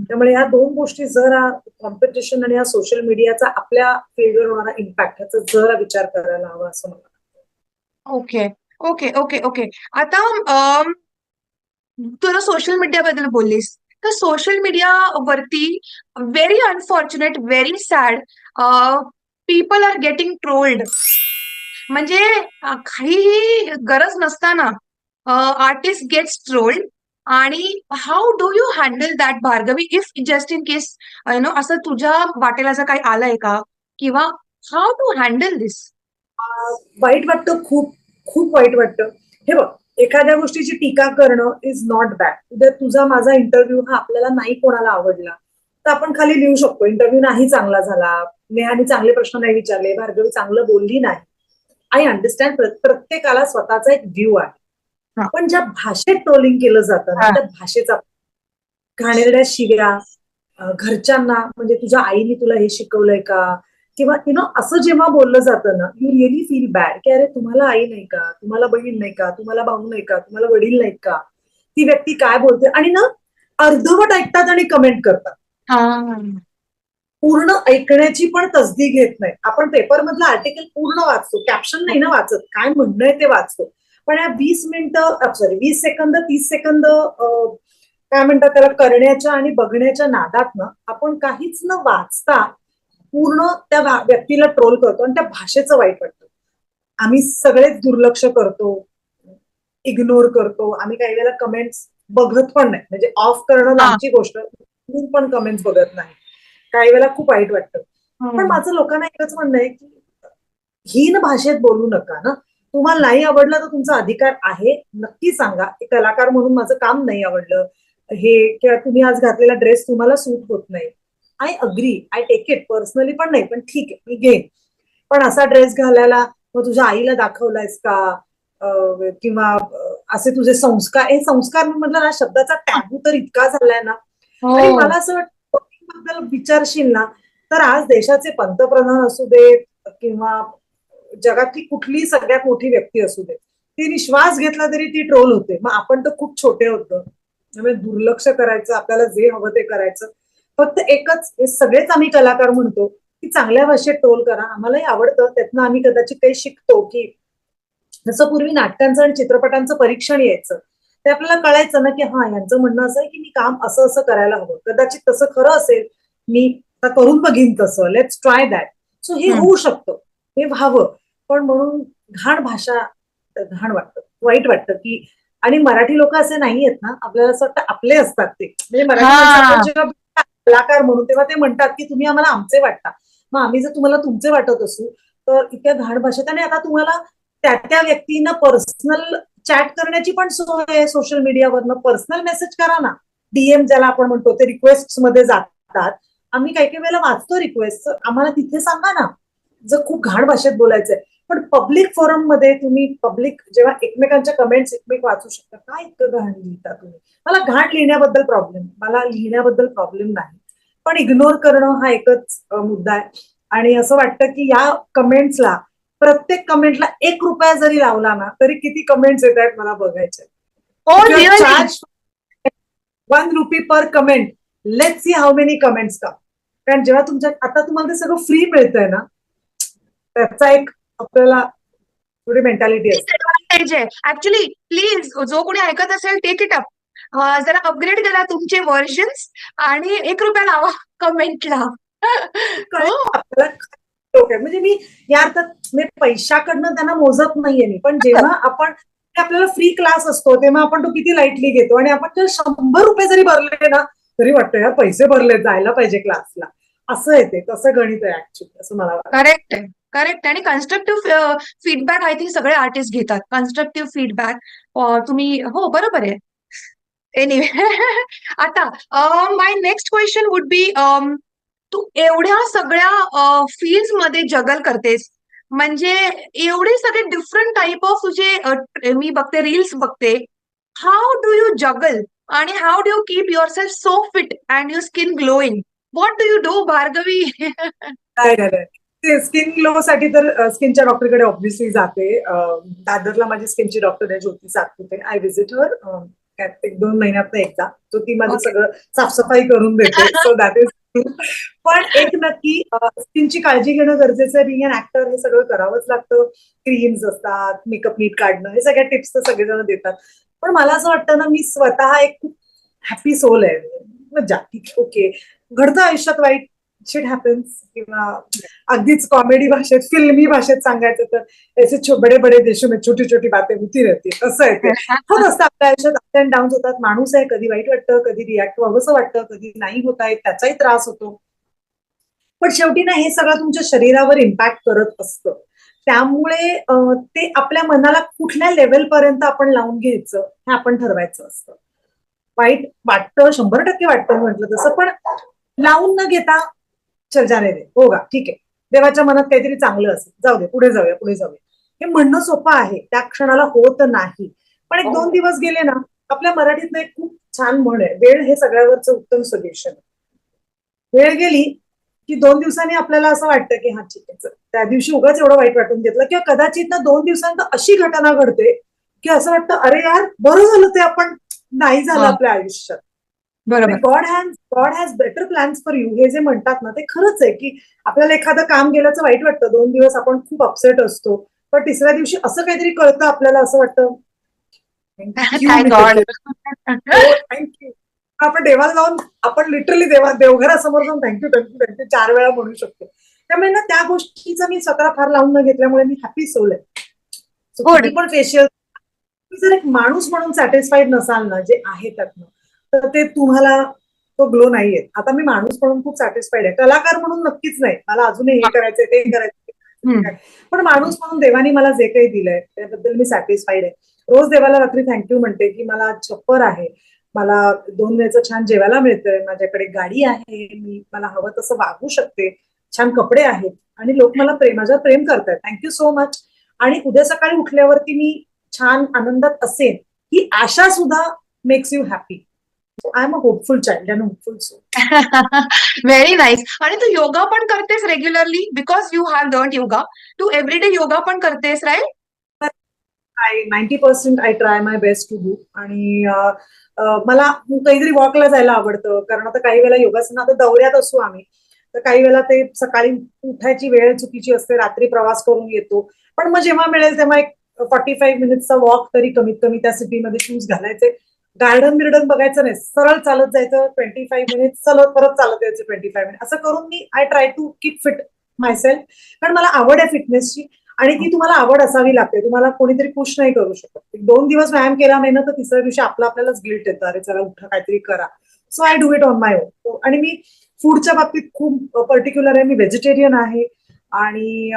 त्यामुळे ह्या दोन गोष्टी, जरा कॉम्पिटिशन आणि हा सोशल मीडियाचा आपल्या फील्डवर होणारा इम्पॅक्ट, ह्याचा जरा विचार करायला हवा असं मला वाटतं. Okay okay okay okay. आता तुला सोशल मीडियाबद्दल बोललीस, तर सोशल मीडियावरती very unfortunate, very sad, people are getting trolled. म्हणजे काहीही गरज नसताना आर्टिस्ट गेट्स ट्रोल्ड. आणि how do you handle that, Bhargavi, if just in case असं तुझ्या वाटेला असं काही आलंय का, किंवा हाऊ टू हँडल दिस? वाईट वाटतं, खूप खूप वाईट वाटतं. हे बघ, एखाद्या गोष्टीची टीका करणं इज नॉट बॅड. उद्या तुझा माझा इंटरव्ह्यू हा आपल्याला नाही कोणाला आवडला तर आपण खाली लिहू शकतो, इंटरव्ह्यू नाही चांगला झाला, नेहाने चांगले प्रश्न नाही विचारले, भार्गवी चांगलं बोलली नाही. आय अंडरस्टँड, प्रत्येकाला स्वतःचा एक व्ह्यू आहे. पण ज्या भाषेत ट्रोलिंग केलं जातं ना, त्या भाषेचा, घाणेरड्या शिव्या, घरच्यांना म्हणजे तुझ्या आईने तुला हे शिकवलंय का, किंवा असं जेव्हा बोललं जातं ना, यू रिअली फील बॅड, की अरे तुम्हाला आई नाही का, तुम्हाला बहीण नाही का, तुम्हाला भाऊ नाही का, तुम्हाला वडील नाहीत का, ती व्यक्ती काय बोलते. आणि ना अर्धवट ऐकतात आणि कमेंट करतात, पूर्ण ऐकण्याची पण तसदी घेत नाही. आपण पेपर मधलं आर्टिकल पूर्ण वाचतो, कॅप्शन नाही ना वाचत, काय म्हणणं आहे ते वाचतो. पण या 20 सेकंद 30 सेकंद काय म्हणतात त्याला, करण्याच्या आणि बघण्याच्या नादात ना आपण काहीच न वाचता पूर्ण त्या व्यक्तीला ट्रोल करतो आणि त्या भाषेचं वाईट वाटतं. आम्ही सगळेच दुर्लक्ष करतो, इग्नोर करतो. आम्ही काही वेळेला कमेंट्स बघत पण नाही, म्हणजे ऑफ करणं लांबची गोष्ट, पण कमेंट्स बघत नाही. काही वेळेला खूप वाईट वाटतं. पण माझं लोकांना एकच म्हणणं आहे की हीन भाषेत बोलू नका ना. तुम्हाला नाही आवडलं तर तुमचा अधिकार आहे, नक्की सांगा, कलाकार म्हणून माझं काम नाही आवडलं हे, किंवा तुम्ही आज घातलेला ड्रेस तुम्हाला सूट होत नाही. I agree, I take it personally, पण नाही, पण ठीक आहे मी घेईन. पण असा ड्रेस घालायला मग तुझ्या आईला दाखवलायस का, किंवा असे तुझे संस्कार, हे संस्कार मधला ना शब्दाचा टॅबू तर इतका झालाय ना. आणि मला असं वाटतं विचारशील ना, तर आज देशाचे पंतप्रधान असू देत किंवा जगातली कुठली सगळ्यात मोठी व्यक्ती असू दे, ती श्वास घेतला तरी ती ट्रोल होते. मग आपण तर खूप छोटे होतो, त्यामुळे दुर्लक्ष करायचं, आपल्याला जे हवं ते करायचं. फक्त एकच, हे सगळेच आम्ही कलाकार म्हणतो की की चांगल्या भाषेत टोल करा, आम्हालाही आवडतं, त्यातनं आम्ही कदाचित काही शिकतो, की जसं पूर्वी नाटकांचं आणि चित्रपटांचं परीक्षण यायचं, ते आपल्याला कळायचं ना, की हा यांचं म्हणणं असं आहे की मी काम असं असं करायला हवं, कदाचित तसं खरं असेल, मी आता करून बघीन तसं, लेट्स ट्राय दॅट. सो हे होऊ शकतं, हे व्हावं. पण म्हणून घाण भाषा, घाण वाटतं, वाईट वाटतं की. आणि मराठी लोक असे नाही आहेत ना, आपल्याला असं वाटतं आपले असतात ते, म्हणजे मराठी माणसं आपण हा जेव्हा कलाकार म्हणून तेव्हा ते म्हणतात की तुम्ही आम्हाला आमचे वाटता, मग आम्ही जर तुम्हाला तुमचे वाटत असू तर इतक्या घाण भाषेत. आणि आता तुम्हाला त्या त्या व्यक्तींना पर्सनल चॅट करण्याची पण सोय आहे सोशल मीडियावरनं, पर्सनल मेसेज करा ना, डीएम ज्याला आपण म्हणतो, ते रिक्वेस्ट मध्ये जातात. आम्ही काही काही वेळेला वाचतो रिक्वेस्ट, आम्हाला तिथे सांगा ना जर खूप घाण भाषेत बोलायचंय. पण पब्लिक फोरम मध्ये तुम्ही पब्लिक जेव्हा एकमेकांच्या कमेंट्स एकमेक वाचू शकता, काय इतकं घाण लिहिता तुम्ही. मला घाण लिहिण्याबद्दल प्रॉब्लेम, मला लिहिण्याबद्दल प्रॉब्लेम नाही, पण इग्नोर करणं हा एकच मुद्दा आहे. आणि असं वाटतं की या कमेंट्सला, प्रत्येक कमेंटला ₹1 जरी लावला ना तरी किती कमेंट्स येत आहेत मला बघायचे. Oh if you are really charge ₹1 per comment, let's see how many comments का. कारण जेव्हा तुमच्या आता तुम्हाला ते सगळं फ्री मिळतंय ना, त्याचा एक आपल्याला थोडी मेंटॅलिटी असते. डिसएडव्हान्टेज आहे ऍक्च्युली. प्लीज जो कोणी ऐकत असेल टेक इट अप. जरा अपग्रेड करा तुमचे व्हर्जन्स आणि ₹1 लावा कमेंटला. कळेल हो आपल्याला काय लोक आहे. म्हणजे मी या अर्थात मी पैशाकडनं त्यांना मोजत नाहीये मी, पण जेव्हा आपण आपल्याला फ्री क्लास असतो तेव्हा आपण तो किती लाईटली घेतो. आणि आपण जर ₹100 जरी भरले ना तरी वाटतं यार पैसे भरले, जायला पाहिजे क्लासला. असं आहे ते, तसं गणित आहे ऍक्च्युली, असं मला वाटतं. करेक्ट आहे. करेक्ट. आणि कन्स्ट्रक्टिव्ह फीडबॅक आय थिंक सगळे आर्टिस्ट घेतात. कन्स्ट्रक्टिव्ह फीडबॅक तुम्ही हो बरोबर आहे. एनिवे आता माय नेक्स्ट क्वेश्चन वुड बी, तू एवढ्या सगळ्या फील्ड मध्ये जगल करतेस, म्हणजे एवढे सगळे डिफरंट टाईप ऑफ तुझे मी बघते रील्स बघते. हाऊ डू यू जगल आणि how do you keep your self so fit and your skin glowing? What do you do Bhargavi? नाही नाही नाही. ते स्किन ग्लो साठी तर स्किनच्या डॉक्टरकडे ऑब्व्हियसली जाते. दादरला माझी स्किनची डॉक्टर आहे ज्योती सातपुते. आय व्हिजिट हर 1-2 महिन्यात एकदा. तो ती माझं ओके. सगळं साफसफाई करून देते. So that is. पण एक नक्की स्किनची काळजी घेणं गरजेचं आहे. बिंग अन ऍक्टर हे सगळं करावंच लागतं. क्रीम्स असतात, मेकअप नीट काढणं, हे सगळ्या टिप्स तर सगळेजण देतात. पण मला असं वाटतं ना, मी स्वतः एक खूप हॅपी सोल आहे. मजा, ठीक ओके, घडतं आयुष्यात वाईट, शिट हॅपन्स. किंवा अगदीच कॉमेडी भाषेत, फिल्मी भाषेत सांगायचं तर ऐसे बडे बडे देशो में छोटी छोटी बातें होती रहती, असं आहे ते. होत असतं आपल्या आयुष्यात, अप अँड डाऊन होतात. माणूस आहे, कधी वाईट वाटतं, कधी रिॲक्ट व्हावंसं वाटतं, कधी नाही होत आहे त्याचाही त्रास होतो. पण शेवटी ना हे सगळं तुमच्या शरीरावर इम्पॅक्ट करत असतं. त्यामुळे ते आपल्या मनाला कुठल्या लेवलपर्यंत आपण लावून घ्यायचं हे आपण ठरवायचं असतं. वाईट वाटतं, 100% वाटतं म्हटलं तसं, पण लावून न घेता चल जाने दे, होगा ठीक आहे, देवाच्या मनात काहीतरी चांगलं असेल, जाऊ दे, पुढे जाऊया पुढे जाऊया. हे म्हणणं सोपं आहे, त्या क्षणाला होत नाही. पण 1-2 दिवस गेले ना, आपल्या मराठीतलं एक खूप छान म्हण आहे, वेळ हे सगळ्यावरचं उत्तम सोल्युशन. वेळ गेली की 2 दिवसांनी आपल्याला असं वाटतं की हा ठीक आहे, चल, त्या दिवशी उगाच एवढं वाईट वाटून घेतलं. किंवा कदाचित ना 2 दिवसांत अशी घटना घडते की असं वाटतं अरे यार बरं झालं ते आपण नाही झालं हा, आपल्या आयुष्यात. बरोबर. God has better plans for you, हे जे म्हणतात ना ते खरंच आहे. की आपल्याला एखादं काम गेल्याचं वाईट वाटतं, 2 दिवस आपण खूप अपसेट असतो, पण तिसऱ्या दिवशी असं काहीतरी कळतं आपल्याला, असं वाटतं थँक्यू थँक मी ते गॉड. केलं, हो थँक्यू. आपण देवाला जाऊन, आपण लिटरली देवघरासमोर जाऊन थँक्यू थँक्यू थँक्यू 4 वेळा म्हणू शकतो. त्यामुळे ना त्या गोष्टीचा मी स्वतः फार लावून न घेतल्यामुळे मी हॅपी सोल आहे. So good. किती पण फेशियल, जर एक माणूस म्हणून सॅटिस्फाईड नसाल ना जे आहे त्यातनं, तर ते तुम्हाला तो ग्लो नाही येत. आता मी माणूस म्हणून खूप सॅटिस्फाईड आहे, कलाकार म्हणून नक्कीच नाही, मला अजूनही हे करायचंय ते करायचंय. पण माणूस म्हणून देवानी मला जे काही दिलंय त्याबद्दल मी सॅटिस्फाईड आहे. रोज देवाला रात्री थँक्यू म्हणते की मला छप्पर आहे, मला 2 वेळचं छान जेवायला मिळतंय, माझ्याकडे गाडी आहे, मी मला हवं तसं वागू शकते, छान कपडे आहेत आणि लोक मला माझ्यावर प्रेम करतात, थँक्यू सो मच. आणि उद्या सकाळी उठल्यावरती मी छान आनंदात असेन ही आशा सुद्धा makes you happy. I am a hopeful child and hopeful soul. Very nice. आणि तू योगा पण करतेस regularly, because you have learn yoga. तू एव्हरीडे योगा पण करतेस, right? 90% I try my best to do. आणि मला काहीतरी वॉकला जायला आवडतं, कारण आता काही वेळेला योगासनं, आता दौऱ्यात असू आम्ही, तर काही वेळेला ते सकाळी उठायची वेळ चुकीची असते, रात्री प्रवास करून येतो. पण मग जेव्हा मिळेल तेव्हा एक 45 मिनिट्सचा वॉक तरी कमीत कमी त्या सिटीमध्ये शूज घालायचे, गार्डन बिर्डन बघायचं नाही, सरळ चालत जायचं 25 मिनिट्स, चलत परत चालत यायचं 25 मिनिट. असं करून मी I try to keep fit myself, कारण मला आवड आहे फिटनेसची. आणि ती तुम्हाला आवड असावी लागते, तुम्हाला कोणीतरी पुश नाही करू शकत. 2 दिवस व्यायाम केला नाही ना तर तिसऱ्या दिवशी आपल्यालाच गिल्ट येतं, अरे चला उठा काहीतरी करा. So I do it on my on. आणि मी फूडच्या बाबतीत खूप पर्टिक्युलर आहे, मी व्हेजिटेरियन आहे आणि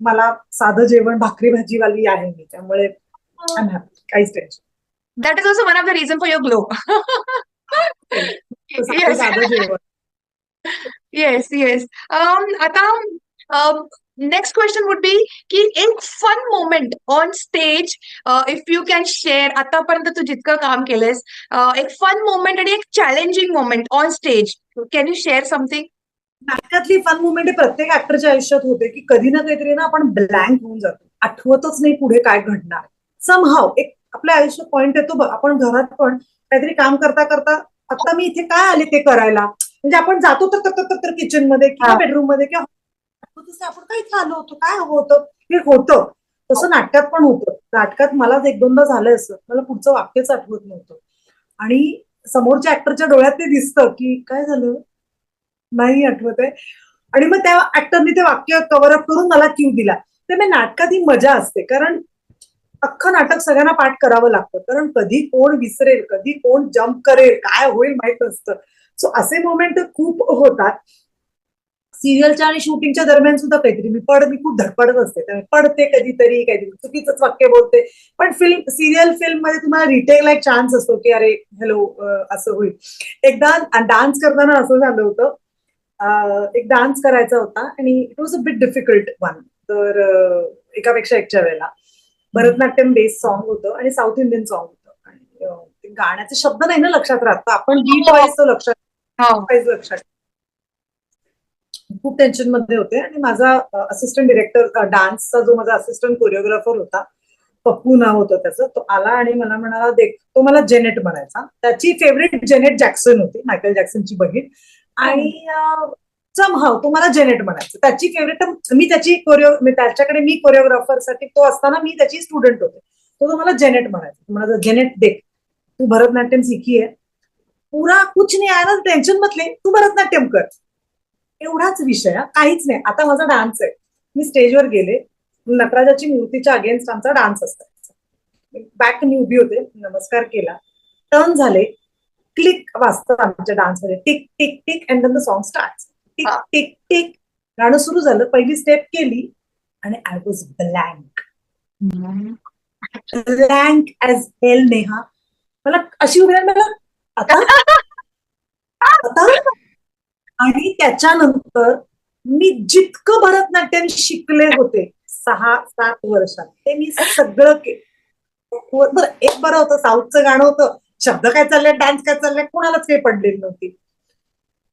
मला साधं जेवण भाकरी भाजीवाली आहे मी, त्यामुळे आय एम हॅपी, काहीच tension. That is also one of the reason for your glow. Yes. साधं जेवण. Yes yes. आता नेक्स्ट क्वेश्चन वुड बी की एक fun moment on stage, if you can share, आतापर्यंत तू जितकं काम केलंस, एक फन मोमेंट आणि एक challenging moment on stage, can you share something? नाटकातली फन मुवमेंट प्रत्येक ऍक्टरच्या आयुष्यात होते की कधी ना काहीतरी ना आपण ब्लँक होऊन जातो, आठवतच नाही पुढे काय घडणार. समहाव एक आपल्या आयुष्यात पॉइंट येतो बघ, आपण घरात पण काहीतरी काम करता करता आता मी इथे काय आले ते करायला, म्हणजे आपण जातो तर किचन मध्ये किंवा बेडरूम मध्ये किंवा आठवतच नाही आपण काय इथे आलो होतो, काय हवं होतं हे होतं. तसं नाटकात पण होतं. नाटकात मलाच एक दोनदा झालंय असं, मला पुढचं वाक्यच आठवत नव्हतं आणि समोरच्या ऍक्टरच्या डोळ्यात ते दिसतं की काय झालं, नाही आठवत आहे. आणि मग त्या ऍक्टरनी ते वाक्य कव्हर अप करून मला क्यू दिला. तर मी नाटकात ही मजा असते, कारण अख्खं नाटक सगळ्यांना पाठ करावं लागतं, कारण कधी कोण विसरेल, कधी कोण जम्प करेल, काय होईल माहित नसतं. सो असे मोमेंट खूप होतात. सिरियलच्या आणि शूटिंगच्या दरम्यान सुद्धा काहीतरी मी खूप धडपडत असते, त्यामुळे पडते कधीतरी, काहीतरी चुकीचंच वाक्य बोलते. पण फिल्म मध्ये तुम्हाला रिटेकला एक चान्स असतो की अरे हॅलो असं होईल. एकदा डान्स करताना असं झालं होतं, एक डान्स करायचा होता आणि it was a bit difficult one. तर एकापेक्षा एकच्या वेळेला भरतनाट्यम बेस्ड सॉन्ग होतं आणि साऊथ इंडियन सॉन्ग होतं आणि ते गाण्याचे शब्द नाही ना लक्षात राहत, तर आपण बीट वाईज तो लक्षात खूप टेन्शन मध्ये होते. आणि माझा असिस्टंट डिरेक्टर डान्सचा जो माझा असिस्टंट कोरिओग्राफर होता, पप्पू नाव होतं त्याचं, तो आला आणि मला म्हणाला देख, तो मला जेनेट म्हणायचा. त्याची फेवरेट जेनेट जॅक्सन होती, मायकल जॅक्सनची बहीण. आणि समहाव तो मला जेनेट म्हणायचा, त्याची फेवरेट. मी त्याची त्याच्याकडे मी कोरिओग्राफरसाठी तो असताना मी त्याची स्टुडंट होते, तो मला जेनेट म्हणायचा. म्हणायचा जेनेट देख, तू भरतनाट्यम सीखी है, पुरा कुछ नहीं आया ना टेन्शन मत ले, तू भरतनाट्यम कर. एवढाच विषय, काहीच नाही. आता माझा डान्स आहे, मी स्टेजवर गेले, नटराजाची मूर्तीच्या अगेन्स्ट आमचा डान्स असतो, बॅक मी उभी होते, नमस्कार केला, टर्न झाले, क्लिक वाजतं आमच्या डान्समध्ये, tick tick tick and then the song start. Tick tick tick, गाणं सुरू झालं, पहिली स्टेप केली आणि I was blank, blank as hell. Neha मला अशी उभी राहिली, मला आता आता. आणि त्याच्यानंतर मी जितकं भरतनाट्यम शिकले होते 6-7 वर्षात, ते मी सगळं केलं. बरं एक बरं होतं, साऊथचं गाणं होतं, शब्द काय चालले, डान्स काय चाललाय, कोणालाच काही पडलेली नव्हती.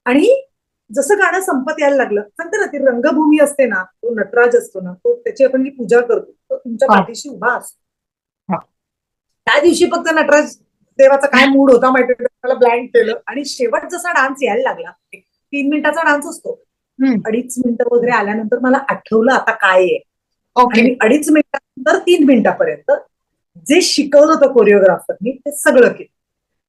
आणि जसं गाणं संपत यायला लागलं, सांगते ना ती रंगभूमी असते ना, तो नटराज असतो ना, तो त्याची आपण जी पूजा करतो, तो तुमच्या पाठीशी उभा असतो. त्या दिवशी फक्त नटराज देवाचा काय मूड होता माहिती, मला ब्लँक केलं. आणि शेवट जसा डान्स यायला लागला, 3 मिनिटाचा डान्स असतो, 2.5 मिनिटं वगैरे आल्यानंतर मला आठवलं आता काय आहे. आणि मी 2.5 मिनिटानंतर 3 मिनिटापर्यंत जे शिकवलं होतं कोरिओग्राफरनी ते सगळं केलं.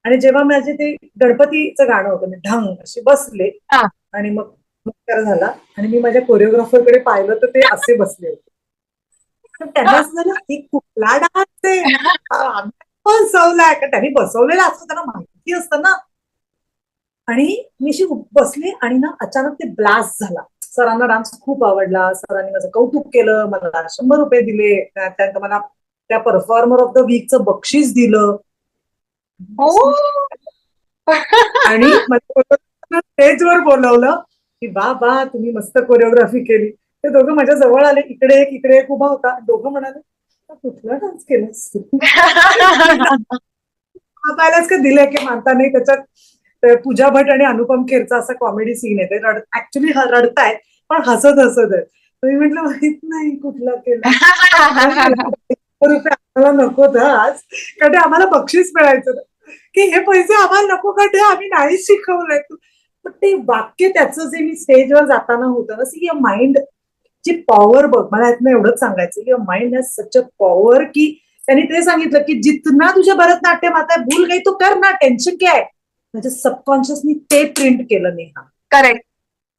आणि जेव्हा माझे ते गणपतीचं गाणं होतं, मी ढंग असे बसले आणि मग नमस्कार झाला आणि मी माझ्या कोरिओग्राफरकडे पाहिलं तर ते असे बसले होते. पण त्यांना असं झालं की कुठला डान्स आहे, बसवलाय का, त्यांनी बसवलेला असतो, त्यांना माहिती असतं ना. आणि मी अशी बसले आणि ना अचानक ते ब्लास्ट झाला. सरांना डान्स खूप आवडला, सरांनी माझं कौतुक केलं, मला 100 रुपये दिले, त्यात मला त्या परफॉर्मर ऑफ द वीकचं बक्षीस दिलं. आणि स्टेजवर बोलवलं की बा तुम्ही मस्त कोरिओग्राफी केली. ते दोघं माझ्या जवळ आले, इकडे एक उभा होता, दोघं म्हणाले कुठला डान्स केलास पाहिलाच का, दिले की मानता नाही. त्याच्यात पूजा भट आणि अनुपम खेरचा असा कॉमेडी सीन आहे, ते ऍक्च्युली रडतायत पण हसत आहे. मी म्हटलं माहित नाही कुठला केला, रुपये आम्हाला नको आज, कारण आम्हाला बक्षीस मिळायचं की हे पैसे आम्हाला नको का, ते आम्ही नाही शिकवलंय. पण ते वाक्य त्याचं जे मी स्टेजवर जाताना होतं ना, सी युअर माइंड ची पॉवर बघ, मला यातनं एवढंच सांगायचं, your mind has such a power की त्यांनी ते सांगितलं की जितना तुझे भरतनाट्यम आता है भूल गई तो कर ना, टेन्शन क्या है. म्हणजे सबकॉन्शियसनी ते प्रिंट केलं Neha. Correct.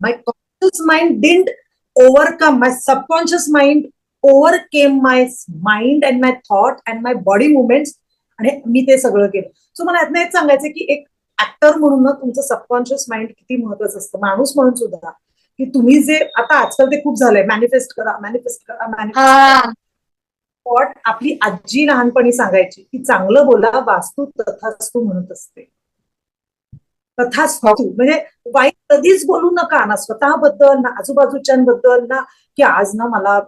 My conscious mind didn't overcome. My subconscious mind overcame my mind and my thought and my body movements. आणि मी ते सगळं केलं. सो मला यातनं हेच सांगायचं की एक ऍक्टर म्हणून ना तुमचं सबकॉन्शियस माइंड किती महत्वाचं असतं. माणूस म्हणून सुद्धा की तुम्ही जे आता आजकाल ते खूप झालंय, मॅनिफेस्ट करा, मॅनिफेस्ट करा, मॅनिफेस्ट करा. हा. पॉट आपली आजी लहानपणी सांगायची की चांगलं बोला, वास्तू तथास्तू म्हणत असते. तथास्तु म्हणजे वाईट कधीच बोलू नका, ना स्वतःबद्दल ना आजूबाजूच्यांबद्दल ना, की आज ना मला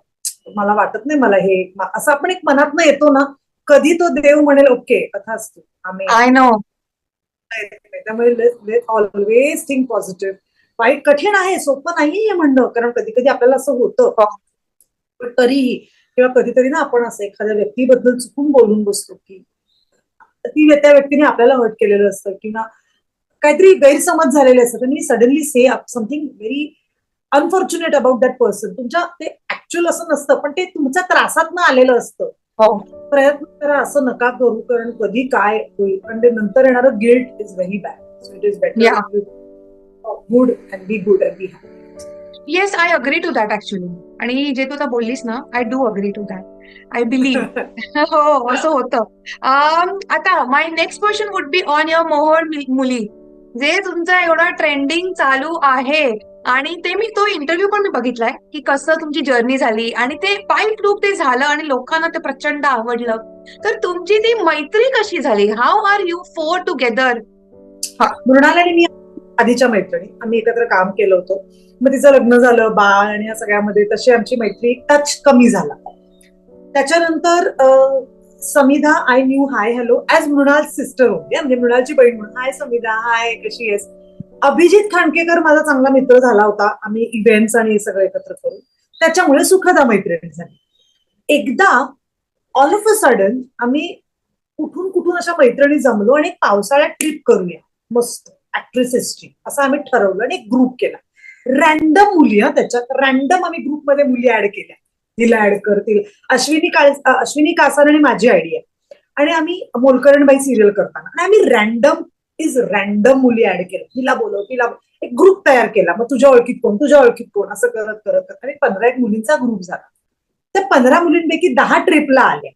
मला वाटत नाही मला हे असं आपण एक मनात न येतो ना, कधी तो देव म्हणेल ओके तथास्तु आम्ही. I know. त्यामुळे ऑलवेज थिंक पॉझिटिव्ह. वाईट कठीण आहे, सोपं नाही हे म्हणणं, कारण कधी कधी आपल्याला असं होतं, पण तरीही किंवा कधीतरी ना आपण असं एखाद्या व्यक्तीबद्दल चुकून बोलून बसतो की त्या व्यक्तीने आपल्याला हर्ट केलेलं असतं किंवा काहीतरी गैरसमज झालेले असतात आणि suddenly say something very unfortunate about that person. तुमच्या ते ऍक्च्युअल असं नसतं, पण ते तुमच्या त्रासात न आलेलं असतं. प्रयत्न करा असं नका करू, कारण कधी काय होईल आणि ते नंतर येणारं guilt is very bad. So it is better good and be good and be happy. Yes, I agree to that actually. आणि जे तू आता बोललीस ना, I do agree to that. I believe. हो, असं होतं. आता my next question would be on your Mohol मुली, जे तुमचं एवढं ट्रेंडिंग चालू आहे. आणि ते मी तो इंटरव्ह्यू पण मी बघितलाय की कसं तुमची जर्नी झाली आणि ते फाईट लूप ते झालं आणि लोकांना ते प्रचंड आवडलं. तर तुमची ती मैत्री कशी झाली? How are you four together? Mrinal आणि मी आधीच्या मैत्रिणी, आम्ही एकत्र काम केलं होतं. मग तिचं लग्न झालं, बाळ आणि या सगळ्यामध्ये तशी आमची मैत्री टच कमी झाला. त्याच्यानंतर Samidha I knew hi hello as Mrunal sister होती, म्हणजे मृणालची बहीण म्हणून. हाय समिधा, हाय कशी आहेस. अभिजित खांडकेकर माझा चांगला मित्र झाला होता, आम्ही इव्हेंट्स आणि हे सगळं एकत्र करून, त्याच्यामुळे सुखदा मैत्रिणी झाली. एकदा ऑल ऑफ अ सडन आम्ही कुठून कुठून अशा मैत्रिणी जमलो आणि एक पावसाळ्यात ट्रिप करूया मस्त ऍक्ट्रेसेसची, असं आम्ही ठरवलं आणि एक ग्रुप केला. रॅन्डम मुली, त्याच्यात रॅन्डम आम्ही ग्रुपमध्ये मुली ऍड केल्या. तिला ऍड कर, तिला अश्विनी कासार आणि माझी आयडिया. आणि आम्ही मोलकरणबाई सिरियल करताना आणि आम्ही रॅन्डम मुली ऍड केल्या. तिला बोलव, एक ग्रुप तयार केला. मग तुझ्या ओळखीत कोण, तुझ्या ओळखीत कोण, असं करत करत करत आणि 15 मुलींचा ग्रुप झाला. त्या 15 मुलींपैकी 10 ट्रिपला आल्या.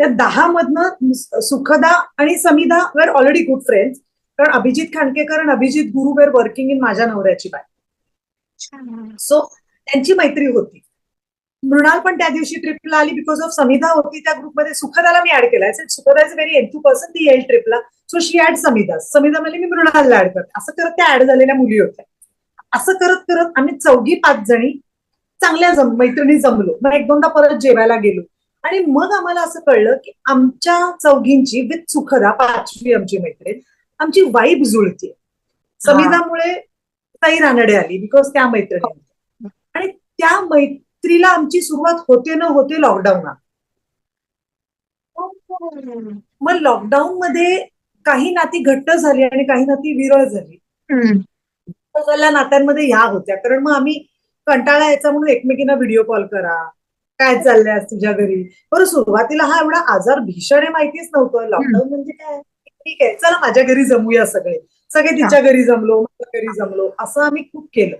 त्या 10 मधनं सुखदा आणि समिधा वेर ऑलरेडी गुड फ्रेंड्स, कारण अभिजित खांडकेकर आणि अभिजित गुरु वेर वर्किंग इन माझ्या नवऱ्याची बाय. सो त्यांची मैत्री होती. मृणाल पण त्या दिवशी ट्रिपला आली बिकॉज ऑफ समिधा होती त्या ग्रुपमध्ये. सुखदाला मी ऍड केलाय. सुखदा इज व्हेरी एंथू पर्सन, ती येईल ट्रिपला. सो शी ऍड समिधा. समिधा म्हणजे मी मृणालला ऍड करते. असं करत त्या ऍड झालेल्या मुली होत्या. असं करत करत आम्ही 4-5 जणी चांगल्या मैत्रिणी जमलो. मग 1-2दा परत जेवायला गेलो आणि मग आम्हाला असं कळलं की आमच्या चौघींची विथ सुखदा 5वी आमची मैत्रीण, आमची वाईब जुळते. समिधामुळे ताई रानडे आली बिकॉज त्या मैत्रिणी. आणि त्या मैत्रीला आमची सुरुवात होते न होते लॉकडाऊनात. मग लॉकडाऊन मध्ये काही नाती घट्ट झाली आणि काही नाती विरळ झाली. नात्यांमध्ये ह्या होत्या, कारण मग आम्ही कंटाळा यायचा म्हणून एकमेकींना व्हिडिओ कॉल करा, काय चाललंय आज तुझ्या घरी. बरं सुरुवातीला हा एवढा आजार भीषण आहे माहितीच नव्हतं. लॉकडाऊन म्हणजे काय, ठीक आहे चला माझ्या घरी जमूया, सगळे तिच्या घरी जमलो, माझ्या घरी जमलो, असं आम्ही खूप केलं.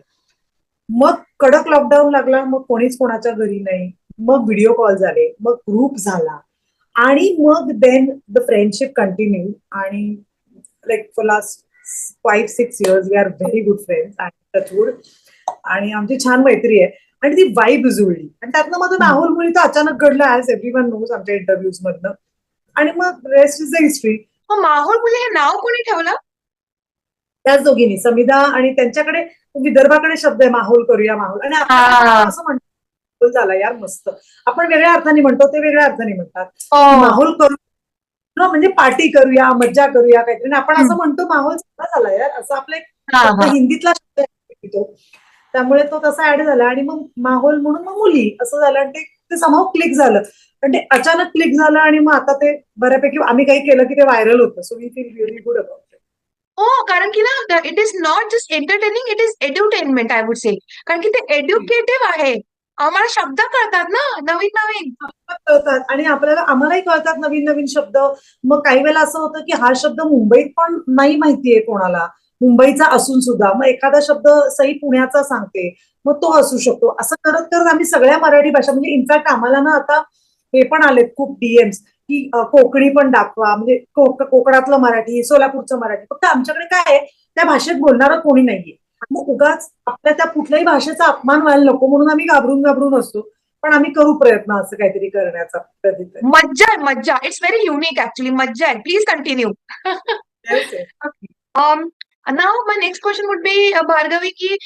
मग कडक लॉकडाऊन लागला, मग कोणीच कोणाच्या घरी नाही. मग व्हिडिओ कॉल झाले, मग ग्रुप झाला आणि मग देन द फ्रेंडशिप कंटिन्यू. आणि like for last 5-6 years we are very good friends आणि आमची छान मैत्री आहे आणि ती वाईब जुळली. आणि त्यातनं मग माहोल मुली तर अचानक घडलं, ऍज एव्हरीवन नोज आमच्या इंटरव्ह्यूज मधनं. आणि मग रेस्ट इज द हिस्ट्री. माहोल मुली हे नाव कोणी ठेवलं? त्याच दोघींनी, समिधा. आणि त्यांच्याकडे विदर्भाकडे शब्द आहे माहोल करूया, माहोल. आणि आपण असं म्हणतो झाला यार मस्त, आपण वेगळ्या अर्थाने म्हणतो, ते वेगळ्या अर्थाने म्हणतात. माहोल करू म्हणजे पार्टी करूया, मज्जा करूया काहीतरी. आपण असं म्हणतो माहोल झाला यार, असं आपलं एक हिंदीतला शब्द आहे तो. त्यामुळे तो तसा ऍड झाला आणि मग माहोल म्हणून मग मुली असं झालं. आणि ते समहाऊ क्लिक झालं. पण ते अचानक क्लिक झालं आणि मग आता ते बऱ्यापैकी आम्ही काही केलं की ते व्हायरल होतं. So we feel really good about it. हो, कारण की ना it is not just entertaining, it is edutainment I would say. कारण की ते एड्युकेटिव्ह आहे. आम्हाला शब्द कळतात ना नवीन नवीन. कळतात आणि आम्हालाही कळतात नवीन नवीन शब्द. मग काही वेळेला असं होतं की हा शब्द मुंबईत पण नाही माहितीये कोणाला, मुंबईचा असून सुद्धा मग एखादा शब्द सई पुण्याचा सांगते, मग तो असू शकतो. असं करत करत आम्ही सगळ्या मराठी भाषा, म्हणजे इनफॅक्ट आम्हाला ना आता हे पण आलेत खूप डीएम्स की कोकणी पण दाखवा, म्हणजे कोकणातलं मराठी, सोलापूरचं मराठी. फक्त आमच्याकडे काय आहे, त्या भाषेत बोलणारं कोणी नाहीये. मग उगाच आपल्या त्या कुठल्याही भाषेचा अपमान व्हायला नको म्हणून आम्ही घाबरून घाबरून असतो. पण आम्ही करू प्रयत्न असं काहीतरी करण्याचा कधीतरी. मज्जा आहे, मज्जा. It's very unique actually. मज्जा आहे. Please continue. Yes yes. Um, now my next question would be Bhargavi की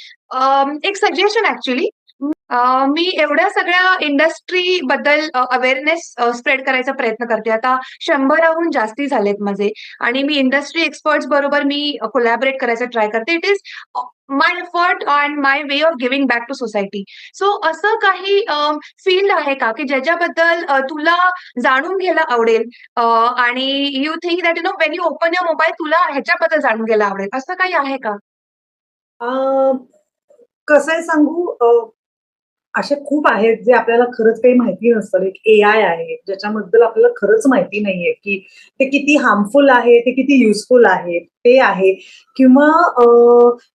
एक सजेशन ऍक्च्युली. मी एवढ्या सगळ्या इंडस्ट्री बद्दल अवेअरनेस स्प्रेड करायचा प्रयत्न करते. आता 100हून जास्ती झालेत माझे आणि मी इंडस्ट्री एक्सपर्ट्स बरोबर मी कोलॅबरेट करायचा ट्राय करते. It is my effort and my way of giving back to society. So असं काही फील्ड आहे का की ज्याच्याबद्दल तुला जाणून घ्यायला आवडेल आणि you think that Wien you open your mobile तुला ह्याच्याबद्दल जाणून घ्यायला आवडेल, असं काही आहे का? कसं आहे सांगू, असे खूप आहेत जे आपल्याला खरंच काही माहिती नसतं. एक एआय आहे ज्याच्याबद्दल आपल्याला खरंच माहिती नाहीये की ते किती हार्मफुल आहे, ते किती युजफुल आहे, ते आहे. किंवा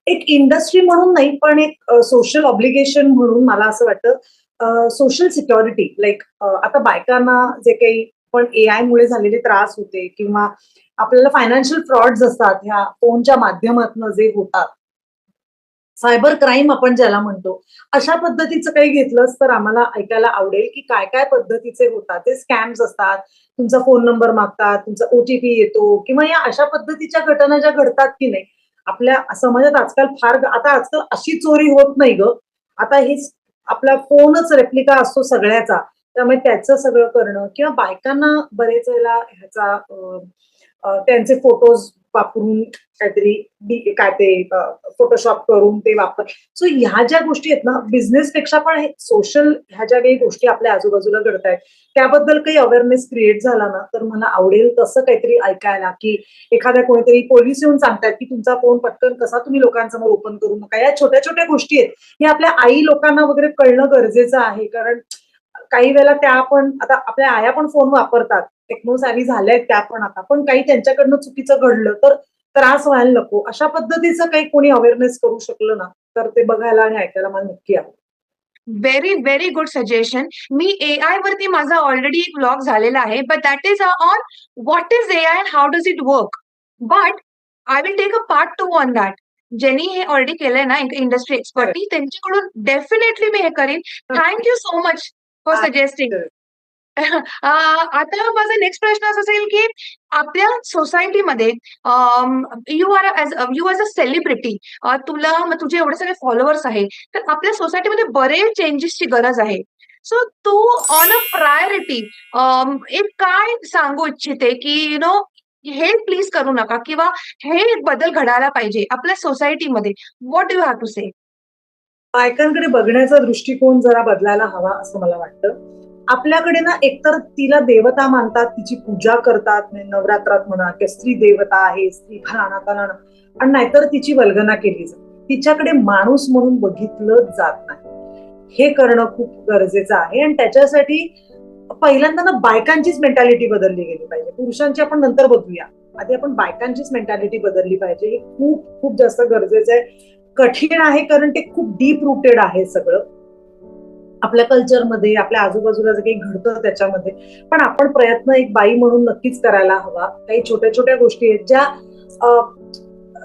एक इंडस्ट्री म्हणून नाही, पण एक सोशल ऑब्लिगेशन म्हणून मला असं वाटतं सोशल सिक्युरिटी. लाईक आता बायकांना जे काही पण एआय मुळे झालेले त्रास होते किंवा आपल्याला फायनान्शियल फ्रॉड्स असतात ह्या फोनच्या माध्यमातून जे होतात, सायबर क्राईम आपण ज्याला म्हणतो, अशा पद्धतीचं काही घेतलंच तर आम्हाला ऐकायला आवडेल की काय काय पद्धतीचे होतात. ते स्कॅम्स असतात, तुमचा फोन नंबर मागतात, तुमचा ओटीपी येतो किंवा या अशा पद्धतीच्या घटना ज्या घडतात की नाही आपल्या समाजात आजकाल फार. आता आजकाल अशी चोरी होत नाही ग. आता हेच आपला फोनच रेप्लिका असतो सगळ्याचा, त्यामुळे त्याचं सगळं करणं किंवा बायकांना बरेच वेळेला ह्याचा त्यांचे फोटोज वापरून काहीतरी काय ते फोटोशॉप करून ते वापर. सो ह्या ज्या गोष्टी आहेत ना, बिझनेस पेक्षा पण सोशल ह्या ज्या काही गोष्टी आपल्या आजूबाजूला घडत आहेत त्याबद्दल काही अवेअरनेस क्रिएट झाला ना तर मला आवडेल तसं काहीतरी ऐकायला. की एखाद्या कोणीतरी पोलीस येऊन सांगतात की तुमचा फोन पटकन कसा तुम्ही लोकांसमोर ओपन करू नका. या छोट्या छोट्या गोष्टी आहेत, हे आपल्या आई लोकांना वगैरे कळणं गरजेचं आहे. कारण काही वेळेला त्या पण आता आपल्या आया पण फोन वापरतात, टेक्नो सॅव्ही झाल्यात त्या पण आता, पण काही त्यांच्याकडनं चुकीचं घडलं तर त्रास व्हायला नको. अशा पद्धतीचं काही कोणी अवेअरनेस करू शकलं ना तर ते बघायला आणि ऐकायला मला नक्की आवडेल. Very very good suggestion. मी एआय वरती माझा ऑलरेडी एक ब्लॉग झालेला आहे, but that is on what is AI and how does it work. But I will take a part 2 on that. ज्यांनी हे ऑलरेडी केलंय ना इंडस्ट्री एक्सपर्टी, त्यांच्याकडून डेफिनेटली मी हे करीन. Thank you so much for suggesting. आता माझा नेक्स्ट प्रश्न असा असेल की आपल्या सोसायटीमध्ये यू ॲज अ सेलिब्रिटी, तुला तुझे एवढे सगळे फॉलोअर्स आहेत, तर आपल्या सोसायटीमध्ये बरेच चेंजेसची गरज आहे. सो तू ऑन अ प्रायोरिटी एक काय सांगू इच्छिते की हे प्लीज करू नका किंवा हे एक बदल घडायला पाहिजे आपल्या सोसायटीमध्ये. व्हॉट डू हॅव टू से? बायकांकडे बघण्याचा दृष्टिकोन जरा बदलायला हवा असं मला वाटतं. आपल्याकडे ना एकतर तिला देवता मानतात, तिची पूजा करतात, म्हणजे नवरात्रात म्हणा की स्त्री देवता आहे, स्त्री फलाना फलाना, आणि नाहीतर तिची वल्गना केली जाते. तिच्याकडे माणूस म्हणून बघितलं जात नाही. हे करणं खूप गरजेचं आहे आणि त्याच्यासाठी पहिल्यांदा ना बायकांचीच मेंटॅलिटी बदलली गेली पाहिजे. पुरुषांची आपण नंतर बघूया, आधी आपण बायकांचीच मेंटॅलिटी बदलली पाहिजे. हे खूप खूप जास्त गरजेचं आहे. कठीण आहे कारण ते खूप डीप रुटेड आहे सगळं आपल्या कल्चरमध्ये, आपल्या आजूबाजूला जे काही घडतं त्याच्यामध्ये. पण आपण प्रयत्न एक बाई म्हणून नक्कीच करायला हवा. काही छोट्या छोट्या गोष्टी आहेत ज्या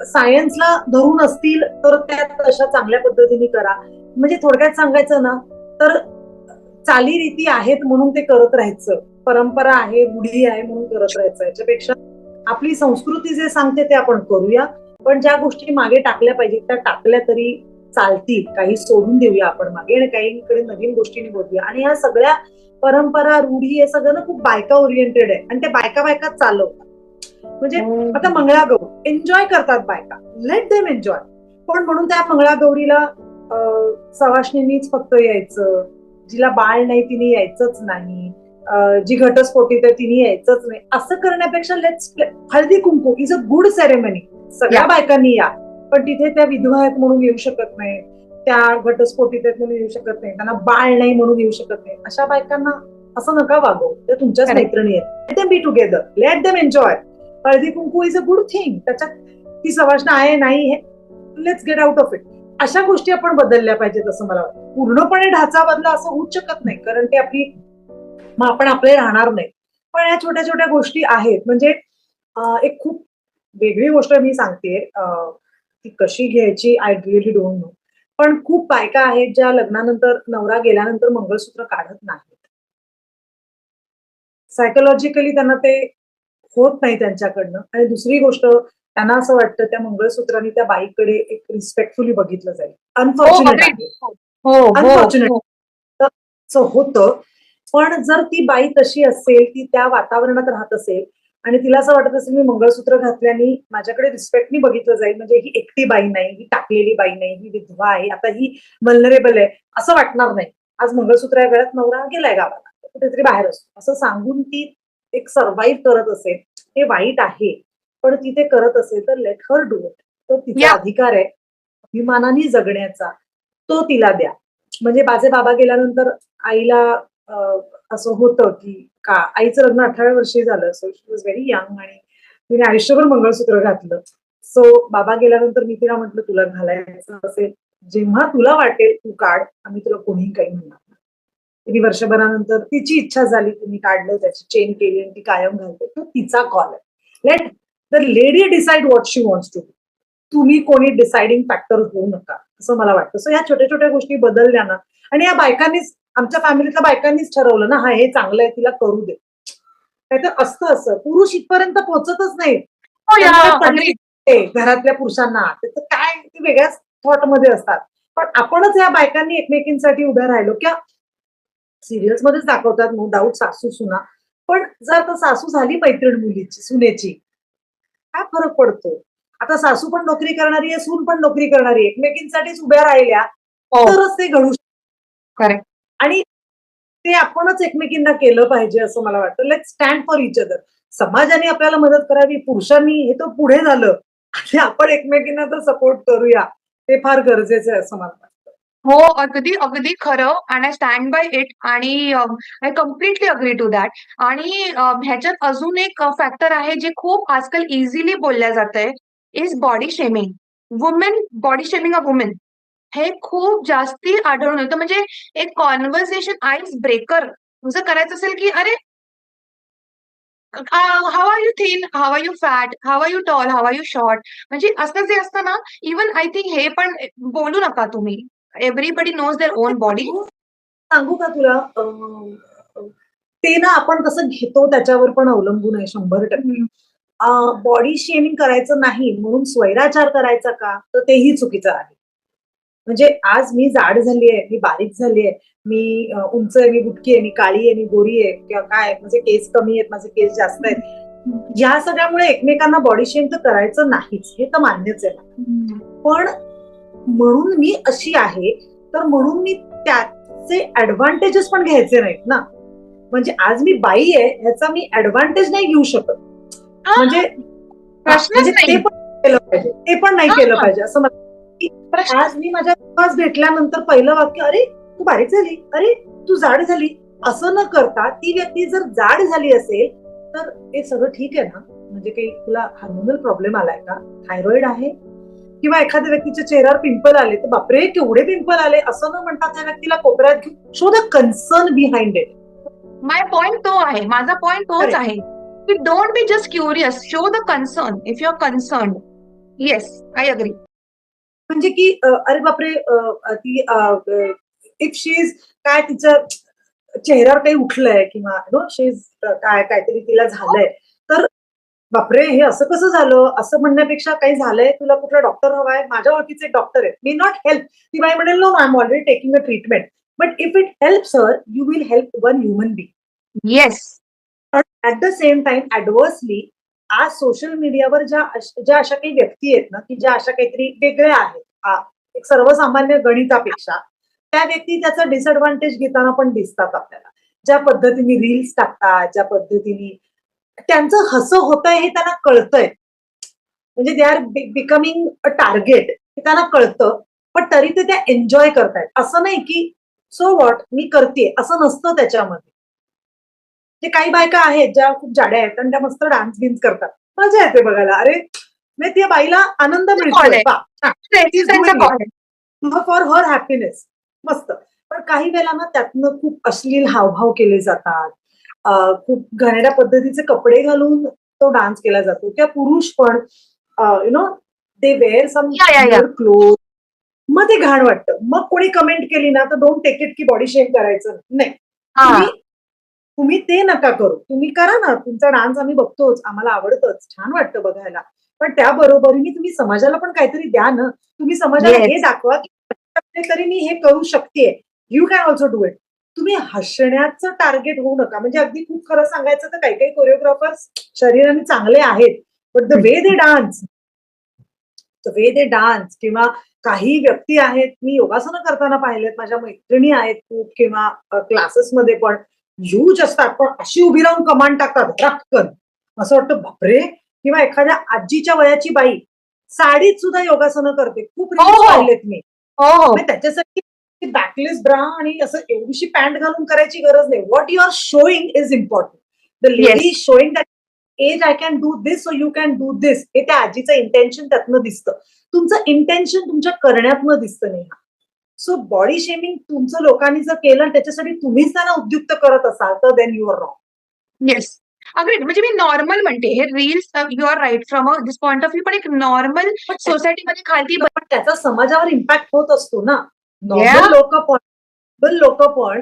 सायन्सला धरून असतील तर त्या तशा चांगल्या पद्धतीने करा. म्हणजे थोडक्यात सांगायचं ना तर चालीरीती आहेत म्हणून ते करत राहायचं, परंपरा आहे, रूढी आहे म्हणून करत राहायचं. याच्यापेक्षा आपली संस्कृती जे सांगते ते आपण करूया, पण ज्या गोष्टी मागे टाकल्या पाहिजेत त्या टाकल्या तरी चालतील. काही सोडून देऊया आपण मागे आणि काहीकडे नवीन गोष्टींनी बोलूया. आणि ह्या सगळ्या परंपरा, रूढी हे सगळं ना खूप बायका ओरिएंटेड आहे आणि ते बायका बायकाच चालवतात. म्हणजे आता मंगळागौर एन्जॉय करतात बायका, लेट देम एन्जॉय. पण म्हणून त्या मंगळागौरीला सवाष्णींनीच फक्त यायचं, जिला बाळ नाही तिने यायचंच नाही, जी घटस्फोटीत आहे तिने यायचंच नाही, असं करण्यापेक्षा let's Haldi Kunku is a good ceremony. सगळ्या या बायकांनी या, पण तिथे त्या विधवा आहेत म्हणून येऊ शकत नाही, त्या घटस्फोटीत आहेत म्हणून येऊ शकत नाही, त्यांना बाळ नाही म्हणून येऊ शकत नाही. अशा बायकांना असं नका वागव. ते तुमच्याच करेक्ट. मैत्रिणी आहेत. Let them be together, let them enjoy. Haldi Kunku is a good thing. त्याच्यात ती सवाष्ण आहे नाही हे let's get out of it. अशा गोष्टी आपण बदलल्या पाहिजेत असं मला वाटतं. पूर्णपणे ढाचा बदला असं होऊच शकत नाही, कारण ते आपली मग आपण आपले राहणार नाही. पण या छोट्या छोट्या गोष्टी आहेत. म्हणजे एक खूप वेगळी गोष्ट मी सांगतेय, ती कशी घ्यायची आय रिअली डोंट नो. पण खूप बायका आहेत ज्या लग्नानंतर नवरा गेल्यानंतर मंगळसूत्र काढत नाहीत. सायकोलॉजिकली त्यांना ते होत नाही त्यांच्याकडनं. आणि दुसरी गोष्ट, त्यांना असं वाटतं त्या मंगळसूत्राने त्या बाईकडे एक रिस्पेक्टफुली बघितलं जाईल. हो, अनफॉर्च्युनेट अग्री. आहे. हो हो अनफॉर्च्युनेट हो. होतं. पण जर ती बाई तशी असेल, ती त्या वातावरणात राहत असेल आणि तिला असं वाटत असेल मी मंगळसूत्र घातल्याने माझ्याकडे रिस्पेक्टनी बघितलं जाईल, म्हणजे ही एकटी बाई नाही, ही टाकलेली बाई नाही, ही विधवा आहे, आता ही वल्नरेबल आहे, असं वाटणार नाही. आज मंगळसूत्र या गळ्यात, नवरा गेलाय गावाला, कुठेतरी बाहेर असतो, असं सांगून ती एक सर्व्हाइव्ह करत असेल. हे वाईट आहे, पण ती ते करत असेल तर लेट हर डू इट. तो तिचा या अधिकार आहे अभिमानाने जगण्याचा, तो तिला द्या. म्हणजे माझे बाबा गेल्यानंतर आईला असं होतं की का आईचं लग्न 18व्या वर्षी झालं, so she was very young आणि तिने आयुष्यभर मंगळसूत्र घातलं. सो बाबा गेल्यानंतर मी तिला म्हटलं तुला घालायचं असेल जेव्हा तुला वाटेल तू काढ, आम्ही तुला कोणीही काही म्हणणार नाही. तिने वर्षभरानंतर तिची इच्छा झाली, तिने काढलं, त्याची चेन केली आणि ती कायम घालते, तो तिचा कॉल आहे. Let the lady decide what she wants to do. तुम्ही कोणी डिसाइडिंग फॅक्टर होऊ नका, असं मला वाटतं. सो या छोट्या छोट्या गोष्टी बदलल्या ना, आणि या बायकांनीच, आमच्या फॅमिलीतल्या बायकांनीच ठरवलं ना, हा हे चांगलं आहे तिला करू दे. नाहीतर असतं असं, पुरुष इथपर्यंत पोहोचतच नाही. हो. या त्यांना अग्री. पडले घरातल्या पुरुषांना, त्याचं काय ते वेगळ्याच थॉट मध्ये असतात. पण आपणच या बायकांनी एकमेकींसाठी उभ्या राहिलो, किंवा सिरियल्स मध्येच दाखवतात नो डाऊट सासू सुना, पण जर आता सासू झाली मैत्रीण मुलीची सुनेची, काय फरक पडतो? आता सासू पण नोकरी करणारी आहे, सून पण नोकरी करणारी आहे, एकमेकींसाठीच उभ्या राहिल्या हो. तरच ते घडू शकतं. करेक्ट. आणि ते आपणच एकमेकींना केलं पाहिजे असं मला वाटतं. Let's stand for each other. समाजाने आपल्याला मदत करावी, पुरुषांनी, हे तर पुढे झालं, आणि आपण एकमेकींना तर सपोर्ट करूया, ते फार गरजेचं आहे असं मला वाटतं. हो, अगदी, अगदी खरं. आणि आय स्टँड बाय इट. आणि I completely agree to that. आणि ह्याच्यात अजून एक फॅक्टर आहे जे खूप आजकाल इझिली बोलल्या जातंय, is body shaming. Women body shaming of women हे खूप जास्ती आढळून येतं. म्हणजे एक कॉन्व्हर्सेशन आईस ब्रेकर जर करायचं असेल की अरे how are you thin, how are you fat, how are you tall, how are you short, म्हणजे असं जे असतं ना, इवन आय थिंक हे पण बोलू नका तुम्ही. Everybody knows their own body. सांगू का तुला, ते ना आपण कसं घेतो त्याच्यावर पण अवलंबून आहे 100%. बॉडी शेमिंग करायचं नाही म्हणून स्वैराचार करायचा का, तर तेही चुकीचं आहे. म्हणजे आज मी जाड झाली आहे, मी बारीक झाली आहे, मी उंच आहे, मी बुटकी आहे, मी काळी आहे, मी गोरी आहे, किंवा काय, माझे केस कमी आहेत, माझे केस जास्त आहेत, या सगळ्यामुळे एकमेकांना बॉडी शेम तर करायचं नाहीच, हे तर मान्यच आहे मला. पण म्हणून मी अशी आहे तर म्हणून मी त्याचे ऍडव्हान्टेजेस पण घ्यायचे नाहीत ना. म्हणजे आज मी बाई आहे ह्याचा मी ऍडव्हान्टेज नाही घेऊ शकत. म्हणजे प्रश्नच म्हणजे ते नाही. पण केलं पाहिजे, ते पण नाही केलं हा, पाहिजे असं मला. की प्रश्न. आज मी माझ्या विश्वास भेटल्यानंतर पहिलं वाक्य, अरे तू बारीक झाली, अरे तू जाड झाली, असं न करता ती व्यक्ती जर जाड झाली असेल तर हे सगळं ठीक आहे ना, म्हणजे काही तुला हार्मोनल प्रॉब्लेम आलाय का, थायरॉइड आहे, किंवा एखाद्या व्यक्तीच्या चेहऱ्यावर पिंपल आले तर बापरे केवढे पिंपल आले असं न म्हणता त्या व्यक्तीला कोपऱ्यात घेऊन show the concern behind it. My point तो आहे, माझा पॉइंट तोच आहे की don't be just curious, show the concern if you are concern. Yes, I agree. म्हणजे की अरे बापरे, ती इफ शी इज, काय तिचं चेहऱ्यावर काही उठलंय, किंवा नो शी इज काय काहीतरी तिला झालंय, तर बापरे हे असं कसं झालं असं म्हणण्यापेक्षा, काही झालंय तुला, कुठला डॉक्टर हवाय, माझ्या ओळखीचे डॉक्टर आहेत, मी नॉट हेल्प. ती बाई म्हणेल no I am already taking a treatment, but if it helps her you will help one human being. Yes. At the same time adversely आज सोशल मीडियावर ज्या अशा काही व्यक्ती आहेत ना, की ज्या अशा काहीतरी वेगळ्या आहेत, एक सर्वसामान्य गणितापेक्षा, त्या व्यक्ती त्याचा डिसएडव्हान्टेज घेताना पण दिसतात आपल्याला. ज्या पद्धतीने रील्स टाकतात, ज्या पद्धतीने त्यांचं हसं होतंय हे त्यांना कळतंय, म्हणजे they are becoming a target, हे त्यांना कळतं, पण तरी ते त्या एन्जॉय करतायत. असं नाही की सो व्हॉट मी करते, असं नसतं त्याच्यामध्ये. ते काही बायका आहेत ज्या खूप जाड्या आहेत आणि त्या मस्त डान्स बिन्स करतात. मजा येते बघायला. अरे, म्हणजे त्या बाईला आनंद कॉल मिळतोय. आहे. वाह! छान. शी इज त्यांचा डुइंग इट. कॉल आहे. For her happiness. मस्त. पण काही वेळेला ना त्यातनं खूप अश्लील हावभाव केले जातात. खूप घाणेरड्या पद्धतीचे कपडे घालून तो डान्स केला जातो. किंवा पुरुष पण यू नो दे वेअर सम या या या वियर्ड क्लोथ. मग ते घाण वाटतं. मग कोणी कमेंट केली ना तर डोंट टेक इट की बॉडी शेम करायचं नाही. हा तुम्ही तुम्ही ते नका करू. तुम्ही करा ना. तुमचा डान्स आम्ही बघतोच. आम्हाला आवडतच. छान वाटतं बघायला. पण त्या बरोबरीने तुम्ही समाजाला पण काहीतरी द्या ना. तुम्ही समाजाला हे येस दाखवा की तरी मी हे करू शकतेय. You can also do it. तुम्ही हसण्याचं टार्गेट होऊ नका. म्हणजे अगदी खूप खरं सांगायचं तर काही काही कोरिओग्राफर्स शरीराने चांगले आहेत. But the way they dance, the way they dance किंवा काही व्यक्ती आहेत, मी योगासनं करताना पाहिलेत, माझ्या मैत्रिणी आहेत खूप किंवा क्लासेसमध्ये पण ह्यूज असतात, पण अशी उभी राहून कमांड टाकतात धडक्कन. असं वाटतं बापरे! किंवा एखाद्या आजीच्या वयाची बाई साडीत सुद्धा योगासनं करते. खूप हो रील्स हो पाहिलेत मी. हो हो म्हणजे त्याच्यासाठी बॅकलेस ब्रा आणि असं एवढीशी पॅन्ट घालून करायची गरज नाही. What you are showing is important. The lady yes is showing that age I can do this so you can do this. हे त्या आजीचं इंटेन्शन त्यातनं दिसतं. तुमचं इंटेन्शन तुमच्या करण्यातनं दिसतं नाही. सो बॉडी शेमिंग तुमचं लोकांनी जर केलं आणि त्याच्यासाठी तुम्हीच त्यांना उद्युक्त करत असाल तर then you are wrong. Yes agreed म्हणजे मी नॉर्मल म्हणते हे reels you are right from this point of view पण एक नॉर्मल पण सोसायटीमध्ये खालती पण त्याचा समाजावर इम्पॅक्ट होत असतो ना. या नॉर्मल लोक पण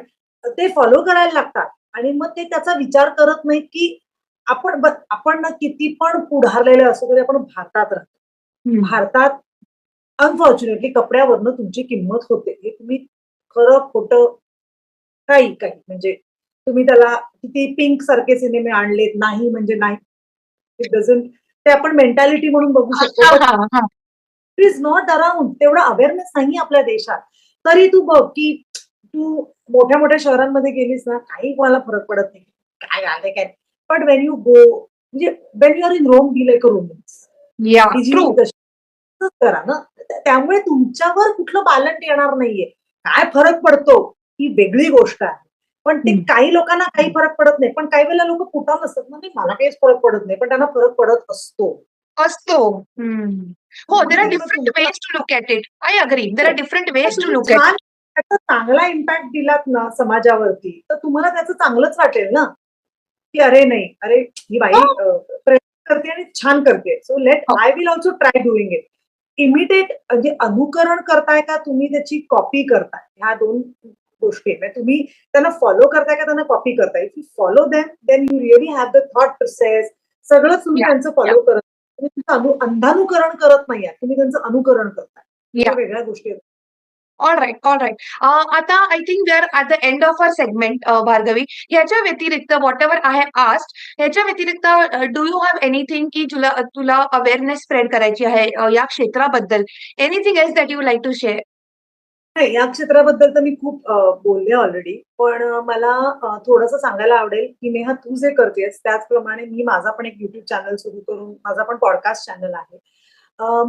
ते फॉलो करायला लागतात आणि मग ते त्याचा विचार करत नाहीत की आपण ना किती पण पुढारलेले असो तरी आपण भारतात राहतो. भारतात अनफॉर्च्युनेटली कपड्यावरनं तुमची किंमत होते. हे तुम्ही खरं खोटं काही काही म्हणजे तुम्ही त्याला किती पिंक सारखे सिनेमे आणलेत नाही म्हणजे नाही. इट डझंट ते आपण मेंटॅलिटी म्हणून बघू शकतो. हा बट हा हा इज नॉट अराउंड. तेवढा अवेअरनेस नाही आपल्या देशात. तरी तू बघ की तू मोठ्या मोठ्या शहरांमध्ये गेलीस ना काही कोणाला फरक पडत नाही. काय आले काय. बट वेन यू गो म्हणजे when you are in Rome be like a romans. या ही जी ट्रू तसंच करा ना. त्यामुळे तुमच्यावर कुठलं पालन येणार नाहीये. काय फरक पडतो ही वेगळी गोष्ट आहे. पण ते काही लोकांना काही फरक पडत नाही. पण काही वेळेला लोक कुटाण असतात ना, "नाही, मला काहीच फरक पडत नाही. पण त्यांना फरक पडत असतो. असतो हो देर आर कुठेतरी मग डिफरंट तुमचा ways to look at it I agree there are different तर वेज टू तुम्ही लुक ॲट छान त्याचा चांगला इम्पॅक्ट दिलात ना समाजावरती, तर तुम्हाला त्याचं चांगलंच वाटेल ना, की अरे नाही, अरे ही बाई हो प्रयत्न करते आणि छान करते. सो लेट हो I will also try doing it. Imitate म्हणजे अनुकरण करताय का तुम्ही त्याची कॉपी करताय? ह्या 2 गोष्टी आहेत. म्हणजे तुम्ही त्यांना फॉलो करताय का त्यांना कॉपी करताय? If you follow them, then you really have the thought process. सगळंच तुम्ही या त्यांचं या फॉलो करत तुम्ही त्यांचं अंधानुकरण करत नाहीये. तुम्ही त्यांचं अनुकरण करताय. या ह्या वेगळ्या गोष्टी आहेत. All right, all right. आता I think we are at the end of our segment Bhargavi. ह्याच्या व्यतिरिक्त व्हॉटएव्हर आय हॅव आस्क्ड, ह्याच्या व्यतिरिक्त डू यू हॅव एनिथिंग की तुला तुला अवेअरनेस स्प्रेड करायची आहे या क्षेत्राबद्दल? Anything else that you like to share? नाही, या क्षेत्राबद्दल तर मी खूप बोलले ऑलरेडी. पण मला थोडंसं सांगायला आवडेल, की नेहा तू जे करतेयस त्याचप्रमाणे मी माझा पण एक YouTube चॅनल सुरू करून माझा पण पॉडकास्ट चॅनल आहे.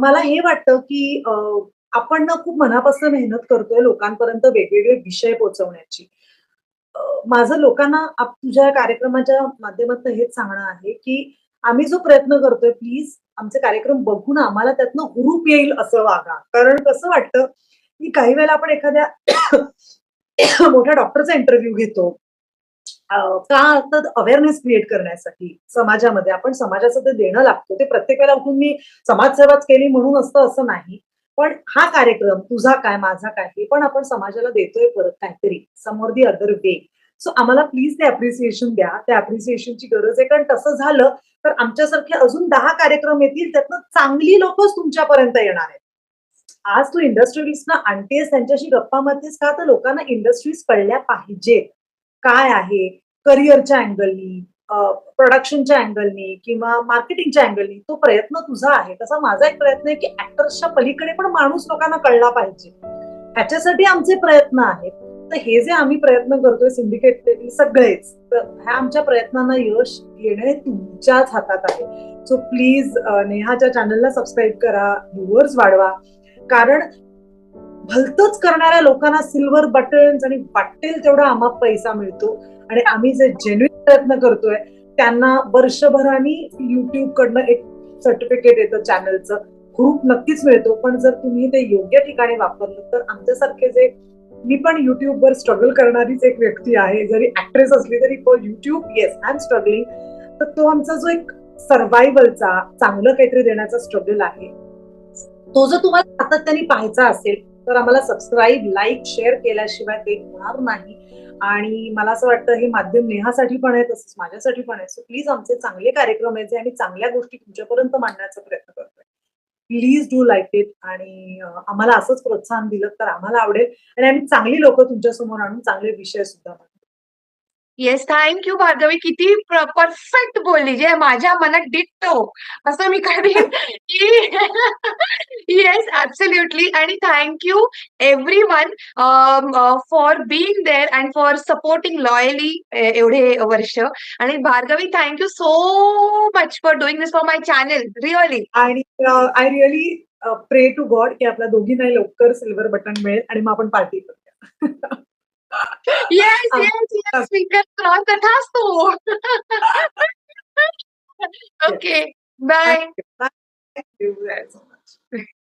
मला हे वाटतं, की आपण ना खूप मनापासून मेहनत करतोय लोकांपर्यंत वेगवेगळे विषय पोहोचवण्याची. माझं लोकांना तुझ्या कार्यक्रमाच्या माध्यमातून हेच सांगणं आहे, की आम्ही जो प्रयत्न करतोय प्लीज आमचे कार्यक्रम बघून आम्हाला त्यातनं हुरूप येईल असं वागा. कारण कसं वाटतं, की काही वेळेला आपण एखाद्या मोठ्या डॉक्टरचा इंटरव्ह्यू घेतो. का तर अवेअरनेस क्रिएट करण्यासाठी समाजामध्ये आपण समाजाचं ते देणं लागतो. ते प्रत्येक वेळेला उठून मी समाजसेवाच केली म्हणून असतं असं नाही. पण हा कार्यक्रम तुझा काय, माझा काय हे पण आपण समाजाला देतोय परत काहीतरी some or the other way. So आम्हाला प्लीज ते अप्रिसिएशन द्या. त्या अप्रिसिएशनची गरज आहे. कारण तसं झालं तर आमच्यासारखे अजून 10 कार्यक्रम येतील. त्यातनं चांगली लोकच तुमच्यापर्यंत येणार आहेत. आज तू इंडस्ट्रियलिस्टना आणतेस, त्यांच्याशी गप्पा मारतेस का? तर लोकांना इंडस्ट्रीज कळल्या पाहिजेत. काय आहे? करिअरच्या अँगलनी, प्रोडक्शनच्या अँगलनी किंवा मार्केटिंगच्या अँगलनी तो प्रयत्न तुझा आहे. तसा माझा एक प्रयत्न आहे, की ॲक्टर्सच्या पलीकडे पण माणूस लोकांना कळला पाहिजे. ह्याच्यासाठी आमचे प्रयत्न आहेत. तर हे जे आम्ही प्रयत्न करतोय सिंडिकेट सगळेच, तर ह्या आमच्या प्रयत्नांना यश येणे तुमच्याच हातात आहे. सो प्लीज नेहाच्या चॅनलला सबस्क्राईब करा, व्ह्युअर्स वाढवा, कारण भलतंच करणाऱ्या लोकांना सिल्वर बटन्स आणि वाटेल तेवढा आम्हाला पैसा मिळतो, आणि आम्ही जे जेन्युइन प्रयत्न करतोय त्यांना वर्षभराने युट्यूब कडनं एक सर्टिफिकेट येतं चॅनलचं, ग्रुप नक्कीच मिळतो. पण जर तुम्ही ते योग्य ठिकाणी वापरलं तर आमच्यासारखे जे, मी पण युट्यूबवर स्ट्रगल करणारीच एक व्यक्ती आहे, जरी ऍक्ट्रेस असली तरी for YouTube yes I am struggling. तर तो आमचा जो एक सर्व्हायव्हलचा चांगलं काहीतरी देण्याचा स्ट्रगल आहे, तो जर तुम्हाला सातत्याने पाहायचा असेल तर आम्हाला सबस्क्राईब, लाईक, शेअर केल्याशिवाय ते होणार नाही. आणि मला असं वाटतं हे माध्यम नेहासाठी पण आहे, तसंच माझ्यासाठी पण आहे. सो प्लीज आमचे चांगले कार्यक्रम आहेत जे आम्ही चांगल्या गोष्टी तुमच्यापर्यंत मांडण्याचा प्रयत्न करतोय. प्लीज डू लाईक इट, आणि आम्हाला असंच प्रोत्साहन दिलं तर आम्हाला आवडेल, आणि आम्ही चांगली लोक तुमच्या समोर आणून चांगले विषय सुद्धा मांडू. Yes, thank you Bhargavi. किती परफेक्ट बोलली, जे माझ्या मनात डिट्टो असं मी करीन की येस, ॲब्सोल्युटली. आणि thank you everyone for being there and for supporting loyally एवढे वर्ष. आणि Bhargavi, thank you so much for doing this for my channel, really. आणि I really pray to God की आपल्या दोघींनाही लवकर सिल्वर बटन मिळेल आणि मग आपण पार्टी करूया. Yes, yes, yes, finger cross तथास्तु. Okay, bye. Thank you. Thank you very so much.